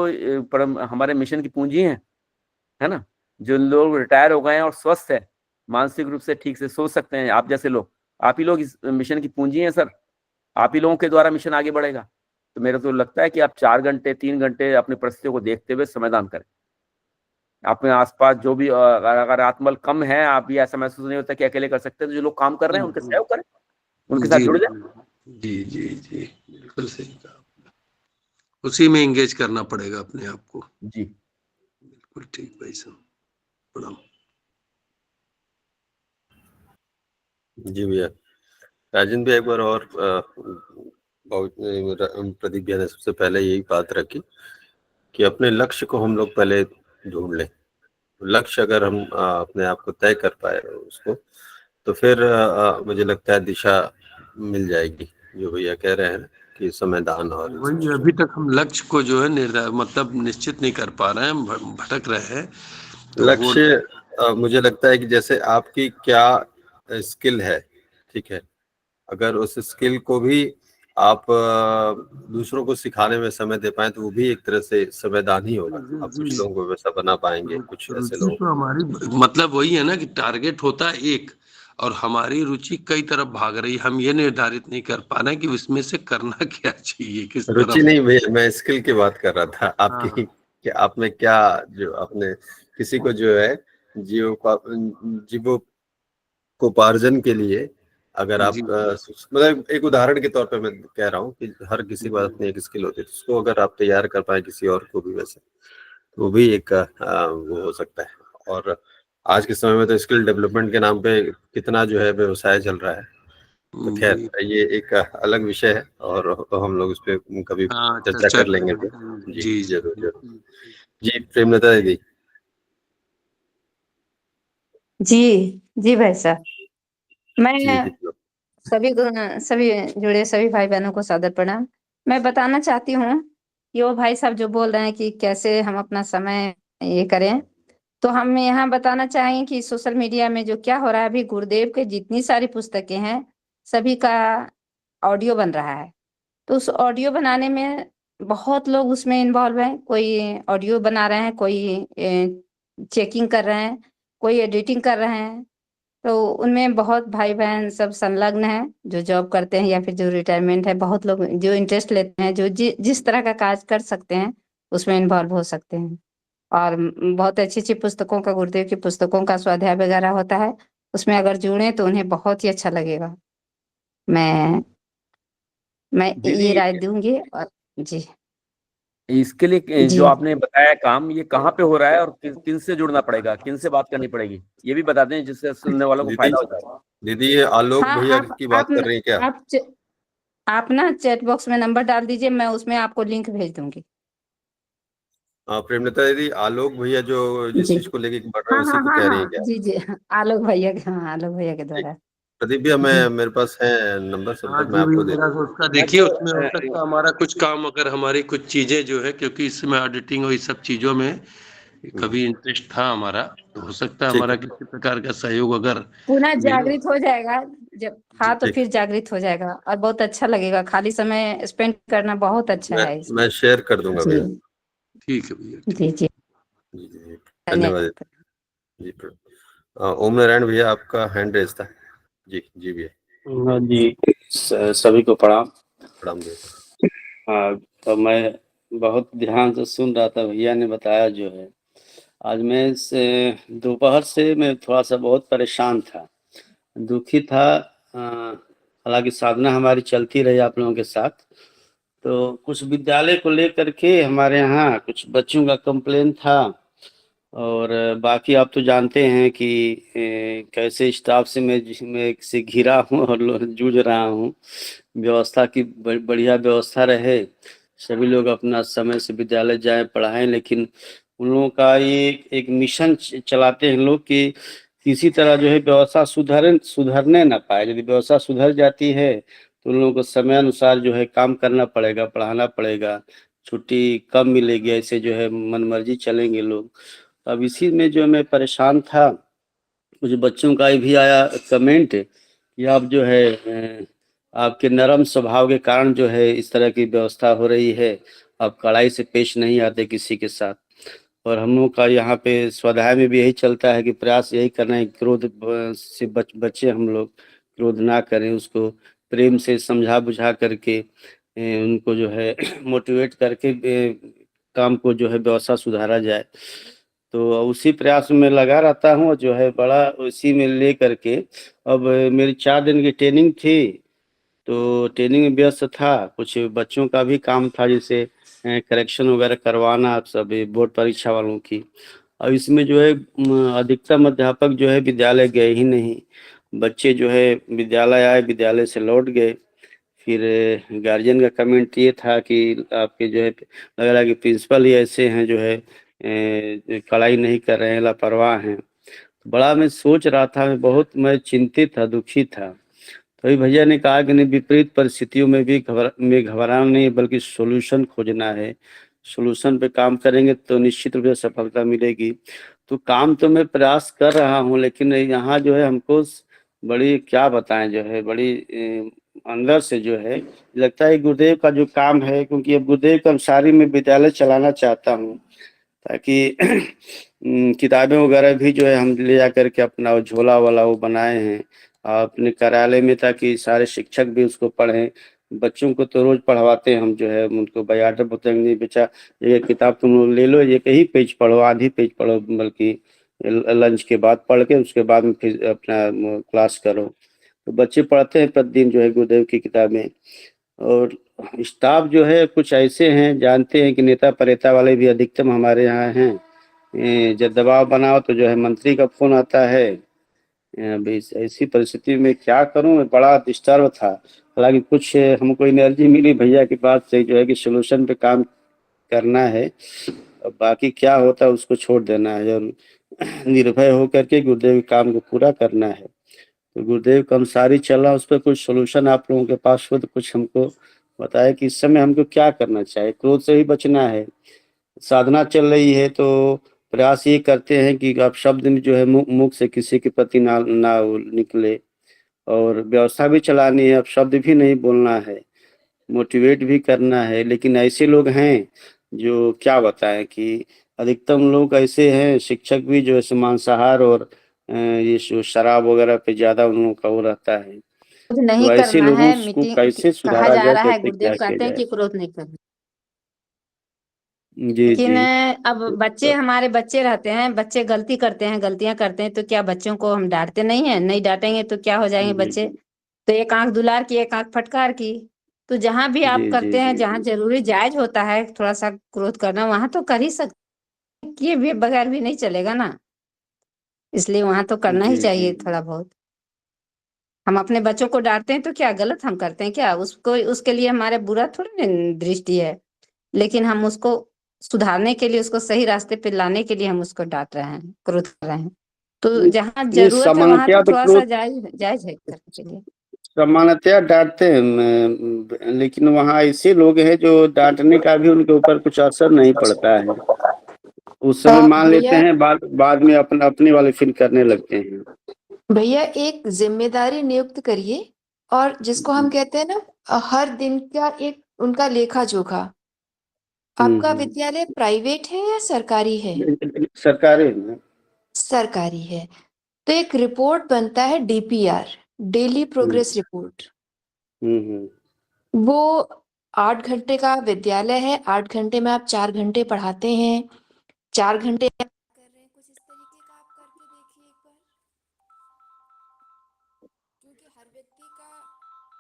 परम हमारे मिशन की पूंजी है ना। जो लोग रिटायर हो गए हैं और स्वस्थ है, मानसिक रूप से ठीक से सोच सकते हैं, आप जैसे लोग, आप ही लोग इस मिशन की पूंजी हैं सर। आप ही लोगों के द्वारा मिशन आगे बढ़ेगा। तो मेरे तो लगता है कि आप 4 घंटे 3 घंटे अपनी परिस्थितियों को देखते हुए समयदान करें। अपने आसपास जो भी अगर आत्मबल कम है, आप भी ऐसा महसूस नहीं होता कि अकेले कर सकते हैं, तो जो लोग काम कर रहे हैं उनके सहयोग करें, उनके साथ जी जुड़ जाए। जी जी जी बिल्कुल सही कहा आपने। उसी में एंगेज करना पड़ेगा अपने आप को। जी बिल्कुल ठीक भाई साहब, प्रणाम। जी भैया, राजन भी एक बार और प्रदीप भैया ने सबसे पहले यही बात रखी कि अपने लक्ष्य को हम लोग पहले ढूंढ लें। लक्ष्य अगर हम अपने आप को तय कर पाए उसको, तो फिर मुझे लगता है दिशा मिल जाएगी। जो भैया कह रहे हैं कि समयदान और वही अभी तक हम लक्ष्य को जो है मतलब निश्चित नहीं कर पा रहे हैं, भटक रहे हैं। तो लक्ष्य मुझे लगता है कि जैसे आपकी क्या स्किल है, ठीक है, अगर उस स्किल को भी आप दूसरों को सिखाने में समय दे पाए तो वो भी एक तरह से समयदान ही होगा। आप कुछ लोगों को वैसा बना पाएंगे, कुछ ऐसे लोग। तो हमारी मतलब वही है ना कि टारगेट होता है एक, और हमारी रुचि कई तरफ भाग रही। हम ये निर्धारित नहीं कर पा रहे कि उसमें से करना क्या चाहिए, किस रुचि तरफ। नहीं भैया, मैं स्किल की बात कर रहा था आपकी हाँ। कि आप में क्या, जो आपने किसी को जो है जीवोपार्जन के लिए, अगर आप जी मतलब एक उदाहरण के तौर पे मैं कह रहा हूँ कि हर किसी के पास अपनी एक स्किल होती है, तो उसको अगर आप तैयार कर पाए किसी और को भी वैसे, तो वो भी एक वो हो सकता है। और आज के समय में तो स्किल डेवलपमेंट के नाम पे कितना जो है व्यवसाय चल रहा है। तो खैर जी। ये एक अलग विषय है और हम लोग इस पे कभी हाँ चर्चा कर लेंगे फिर। जी जी जी जरूर जरूर। जी प्रेमलता दीदी। जी जी भाई साहब, मैं जी विप्लव। सभी जुड़े सभी भाई बहनों को सादर प्रणाम। मैं बताना चाहती हूँ कि वो भाई साहब जो बोल रहे हैं कि कैसे हम अपना समय ये करें, तो हम यहाँ बताना चाहेंगे कि सोशल मीडिया में जो क्या हो रहा है, अभी गुरुदेव के जितनी सारी पुस्तकें हैं सभी का ऑडियो बन रहा है। तो उस ऑडियो बनाने में बहुत लोग उसमें इन्वॉल्व हैं। कोई ऑडियो बना रहे हैं, कोई चेकिंग कर रहे हैं, कोई एडिटिंग कर रहे हैं। तो उनमें बहुत भाई बहन सब संलग्न हैं, जो जॉब करते हैं या फिर जो रिटायरमेंट है। बहुत लोग जो इंटरेस्ट लेते हैं, जो जिस तरह का काज कर सकते हैं उसमें इन्वॉल्व हो सकते हैं। और बहुत अच्छी अच्छी पुस्तकों का, गुरुदेव की पुस्तकों का स्वाध्याय वगैरह होता है, उसमें अगर जुड़े तो उन्हें बहुत ही अच्छा लगेगा। मैं दीदी ये राय दूंगी। और जी इसके लिए जी जो आपने बताया काम, ये कहाँ पे हो रहा है और किन से जुड़ना पड़ेगा, किन से बात करनी पड़ेगी, ये भी बता दें जिससे सुनने वालों को दीदी फायदा हो जाए। दीदी ये आलोक हाँ, भैया आप की बात आप कर रही हैं क्या? आप आप ना चैट बॉक्स में नंबर डाल दीजिए, मैं उसमें आपको लिंक भेज दूंगी। प्रेमलता दीदी, आलोक भैया जो जिस जी चीज को लेके बढ़ रहे हाँ हैं उसी हाँ को हाँ कह रही हैं हाँ क्या? जी जी हाँ, आलोक भैया के, हाँ आलोक भैया के ठीक। द्वारा। प्रदीप भैया, जी मेरे पास है नंबर सब हाँ तक, मैं जी आपको भैया, दे जरा दूँ। सा उसका मैं देखिए, तो उसमें हो सकता है हमारा कुछ काम, अगर हमारी कुछ चीजें जो है, क्योंकि इसमें ऑडिटिंग और इस सब चीजों में कभी इंटरेस्ट था हमारा, तो हो सकता है ठीक हमारा है। किसी प्रकार का सहयोग अगर पुनः मिले। जागृत हो जाएगा। जब था तो ठीक फिर जागृत हो जाएगा और बहुत अच्छा लगेगा। खाली समय स्पेंड करना बहुत अच्छा मैं है इसमें। मैं शेयर कर दूंगा जी भैया। ठीक है भैया, ठीक। जी जी जी जी जी, धन्यवाद धन्यवाद। जी। ओम नारायण भैया, आपका हैंड रेज था। जी जी भैया। हाँ जी, सभी को प्रणाम। प्रणाम भैया। हाँ, तो मैं बहुत ध्यान से सुन रहा था, भैया ने बताया जो है। आज मैं दोपहर से मैं थोड़ा सा बहुत परेशान था, दुखी था। हालांकि साधना हमारी चलती रही आप लोगों के साथ। तो कुछ विद्यालय को लेकर के हमारे यहाँ कुछ बच्चों का कंप्लेन था। और बाकी आप तो जानते हैं कि कैसे स्टाफ से मैं से घिरा हूँ और जूझ रहा हूँ। व्यवस्था की बढ़िया व्यवस्था रहे, सभी लोग अपना समय से विद्यालय जाएं, पढ़ाएं। लेकिन उन लोगों का ये एक मिशन चलाते हैं लोग कि किसी तरह जो है व्यवस्था सुधरने ना पाए। यदि व्यवस्था सुधर जाती है तो उन लोगों को समय अनुसार जो है काम करना पड़ेगा, पढ़ाना पड़ेगा, छुट्टी कम मिलेगी। ऐसे जो है मनमर्जी चलेंगे लोग। अब इसी में जो मैं परेशान था, कुछ बच्चों का भी आया कमेंट कि आप जो है आपके नरम स्वभाव के कारण जो है इस तरह की व्यवस्था हो रही है, आप कड़ाई से पेश नहीं आते किसी के साथ। और हम लोग का यहाँ पे स्वाध्याय में भी यही चलता है कि प्रयास यही करना है, क्रोध से बचे हम लोग, क्रोध ना करें, उसको प्रेम से समझा बुझा करके उनको जो है मोटिवेट करके काम को जो है व्यवस्था सुधारा जाए। तो उसी प्रयास में लगा रहता हूँ जो है, बड़ा उसी में ले करके। अब मेरी 4 दिन की ट्रेनिंग थी, तो ट्रेनिंग में व्यस्त था। कुछ बच्चों का भी काम था, जैसे करेक्शन वगैरह करवाना सब बोर्ड परीक्षा वालों की। और इसमें जो है अधिकतम अध्यापक जो है विद्यालय गए ही नहीं। बच्चे जो है विद्यालय आए, विद्यालय से लौट गए। फिर गार्जियन का कमेंट ये था कि आपके जो है लग रहा है कि प्रिंसिपल ही ऐसे हैं जो है कड़ाई नहीं कर रहे हैं, लापरवाह हैं। बड़ा मैं सोच रहा था, मैं चिंतित था, दुखी था। तो अभी भैया ने कहा कि नहीं, विपरीत परिस्थितियों में भी घबराना नहीं, बल्कि सॉल्यूशन खोजना है। सॉल्यूशन पे काम करेंगे तो निश्चित रूप से सफलता मिलेगी। तो काम तो मैं प्रयास कर रहा हूँ, लेकिन यहाँ जो है हमको बड़ी क्या बताएं जो है, बड़ी अंदर से जो है लगता है गुरुदेव का जो काम है, क्योंकि अब गुरुदेव के अनुसारी मैं विद्यालय चलाना चाहता हूँ, ताकि किताबें वगैरह भी जो है हम ले जा करके अपना वो झोला वाला वो बनाए हैं अपने कार्यालय में, ताकि सारे शिक्षक भी उसको पढ़ें। बच्चों को तो रोज पढ़वाते हैं हम जो है, उनको भाई आर्डर बोलते हैं नहीं बेटा, ये किताब तुम लोग ले लो, ये ही पेज पढ़ो, आधी पेज पढ़ो, बल्कि लंच के बाद पढ़ के उसके बाद में फिर अपना क्लास करो। तो बच्चे पढ़ते हैं प्रतिदिन जो है गुरुदेव की किताबें। और स्टाफ जो है कुछ ऐसे हैं, जानते हैं कि नेता परेता वाले भी अधिकतम हमारे यहाँ हैं। जब दबाव बनाओ तो जो है मंत्री का फोन आता है। अभी ऐसी परिस्थिति में क्या करूं, मैं बड़ा डिस्टर्ब था। हालांकि कुछ हमको एनर्जी मिली भैया की बात से जो है कि सोल्यूशन पे काम करना है, अब बाकी क्या होता है उसको छोड़ देना है। और निर्भय होकर के गुरुदेव के काम को पूरा करना है। तो गुरुदेव का अनुसार ही चलना, उस पर कुछ सोल्यूशन आप लोगों के पास हो तो कुछ हमको बताया कि इस समय हमको क्या करना चाहिए। क्रोध से ही बचना है, साधना चल रही है तो प्रयास ये करते हैं कि आप शब्द में जो है मुख से किसी के प्रति ना निकले, और व्यवस्था भी चलानी है, अब शब्द भी नहीं बोलना है, मोटिवेट भी करना है। लेकिन ऐसे लोग हैं जो क्या बताएं कि अधिकतम लोग ऐसे हैं, शिक्षक भी जो है मांसाहार और ये शराब वगैरह पे ज्यादा उन लोगों का वो रहता है। क्रोध नहीं तो ऐसे करना लोगों है, को मीटिंग कैसे कहा सुधारा जा जाए, रहा है, कैसे गुरुदेव क्या किया कहते हैं कि जाए? क्रोध नहीं करना। जी लेकिन जी। अब बच्चे, हमारे बच्चे रहते हैं, बच्चे गलती करते हैं, गलतियां करते हैं, तो क्या बच्चों को हम डांटते नहीं है? नहीं डांटेंगे तो क्या हो जाएंगे जी बच्चे? तो एक आंख दुलार की, एक आंख फटकार की। तो जहां भी आप जी जी करते हैं, जी जहां जरूरी जायज होता है थोड़ा सा क्रोध करना, वहां तो कर ही सकते हैं, किए भी बगैर भी नहीं चलेगा ना, इसलिए वहां तो करना ही जी चाहिए जी थोड़ा बहुत। हम अपने बच्चों को डांटते हैं तो क्या गलत हम करते हैं क्या? उसको, उसके लिए हमारे बुरा थोड़ी ना दृष्टि है, लेकिन हम उसको सुधारने के लिए, उसको सही रास्ते पे लाने के लिए हम उसको डांट रहे हैं, क्रोध कर रहे हैं। तो जहाँ ये जरूरत है वहां सामान्यतया तो तो थोड़ा सा क्रोध जायज जायज है करने के लिए। सामान्यतया डांटते हैं लेकिन वहाँ ऐसे लोग हैं जो डांटने का भी उनके ऊपर कुछ असर नहीं पड़ता है। उस समय मान लेते भैया हैं, बाद में अपने वाले फील करने लगते हैं। भैया एक जिम्मेदारी नियुक्त करिए, और जिसको हम कहते हैं ना, हर दिन का एक उनका लेखा जोखा। आपका विद्यालय प्राइवेट है या सरकारी है? सरकारी है ना? सरकारी है। तो एक रिपोर्ट बनता है, DPR, डेली प्रोग्रेस रिपोर्ट। हम्म। वो 8 घंटे का विद्यालय है, 8 घंटे में आप 4 घंटे पढ़ाते हैं, 4 घंटे कर रहे हैं, कुछ इस तरीके का आप करके देखिए एक बार। क्योंकि हर व्यक्ति का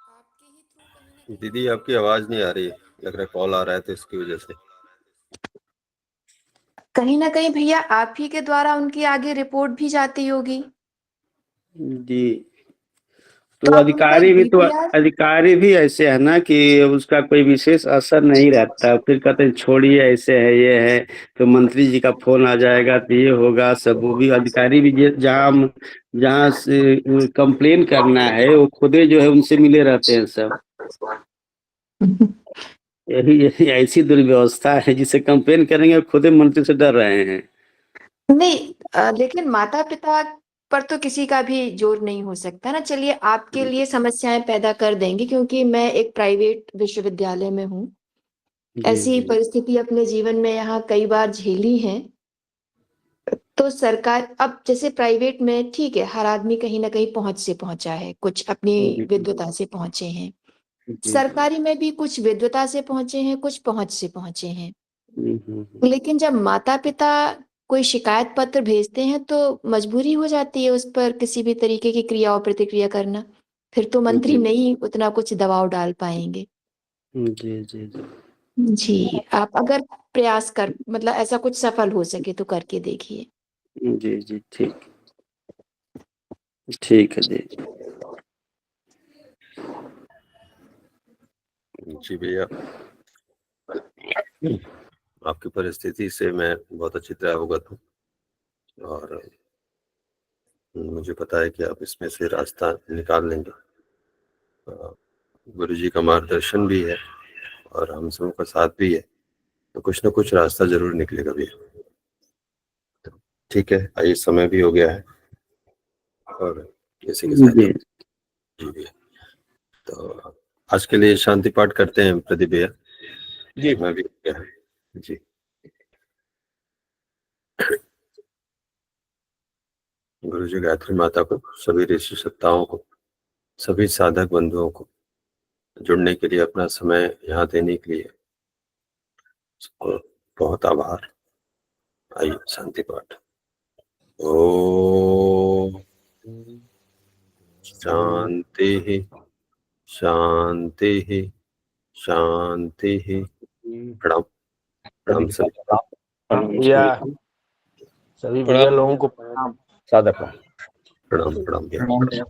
आपके ही थ्रू कहीं ना कहीं दीदी आपकी आवाज नहीं आ रही, लग रहा है कॉल आ रहा है तो इसकी वजह से। कहीं ना कहीं भैया आप ही के द्वारा उनकी आगे रिपोर्ट भी जाती होगी। जी। तो तो आप उनका एक DPR। अधिकारी भी ऐसे है ना कि उसका कोई विशेष असर नहीं रहता, फिर कहते हैं छोड़िए ऐसे है ये है, तो मंत्री जी का फोन आ जाएगा तो ये होगा सब। वो भी अधिकारी भी जहाँ जहाँ से कंप्लेन करना है वो खुदे जो है उनसे मिले रहते हैं सब। यही ऐसी दुर्व्यवस्था है, जिसे कंप्लेन करेंगे खुदे मंत्री से डर रहे हैं। नहीं, लेकिन माता पिता पर तो किसी का भी जोर नहीं हो सकता ना। चलिए, आपके लिए समस्याएं पैदा कर देंगे, क्योंकि मैं एक प्राइवेट विश्वविद्यालय में हूँ। ऐसी जी परिस्थिति अपने जीवन में यहाँ कई बार झेली है। तो सरकार, अब जैसे प्राइवेट में ठीक है, हर आदमी कहीं ना कहीं पहुंच से पहुंचा है, कुछ अपनी जी विद्वता से पहुंचे हैं। जी। सरकारी में भी कुछ विद्वता से पहुंचे हैं, कुछ पहुंच से पहुंचे हैं। हम्म। लेकिन जब माता पिता कोई शिकायत पत्र भेजते हैं तो मजबूरी हो जाती है उस पर किसी भी तरीके की क्रिया और प्रतिक्रिया करना। फिर तो मंत्री जी नहीं उतना कुछ दबाव डाल पाएंगे। जी जी जी जी, आप अगर प्रयास कर, मतलब ऐसा कुछ सफल हो सके तो करके देखिए। जी जी। ठीक ठीक है जी। जी भैया, आपकी परिस्थिति से मैं बहुत अच्छी तरह अवगत हूँ और मुझे पता है कि आप इसमें से रास्ता निकाल लेंगे। गुरु जी का मार्गदर्शन भी है और हम सबों का साथ भी है, तो कुछ ना कुछ रास्ता जरूर निकलेगा भैया। तो ठीक है, आइए समय भी हो गया है और इसी के साथ जी जी भैया, तो आज के लिए शांति पाठ करते हैं प्रदीप भैया। जी। मैं भी गया है जी। गुरु जी गायत्री माता को, सभी ऋषि सत्ताओं को, सभी साधक बंधुओं को जुड़ने के लिए, अपना समय यहाँ देने के लिए सबको बहुत आभार। आइए शांति पाठ। ओम शांति शांति शांति। प्रणाम प्रणाम सभी। भैया, सभी भैया लोगों को प्रणाम, सादर प्रणाम प्रणाम भैया।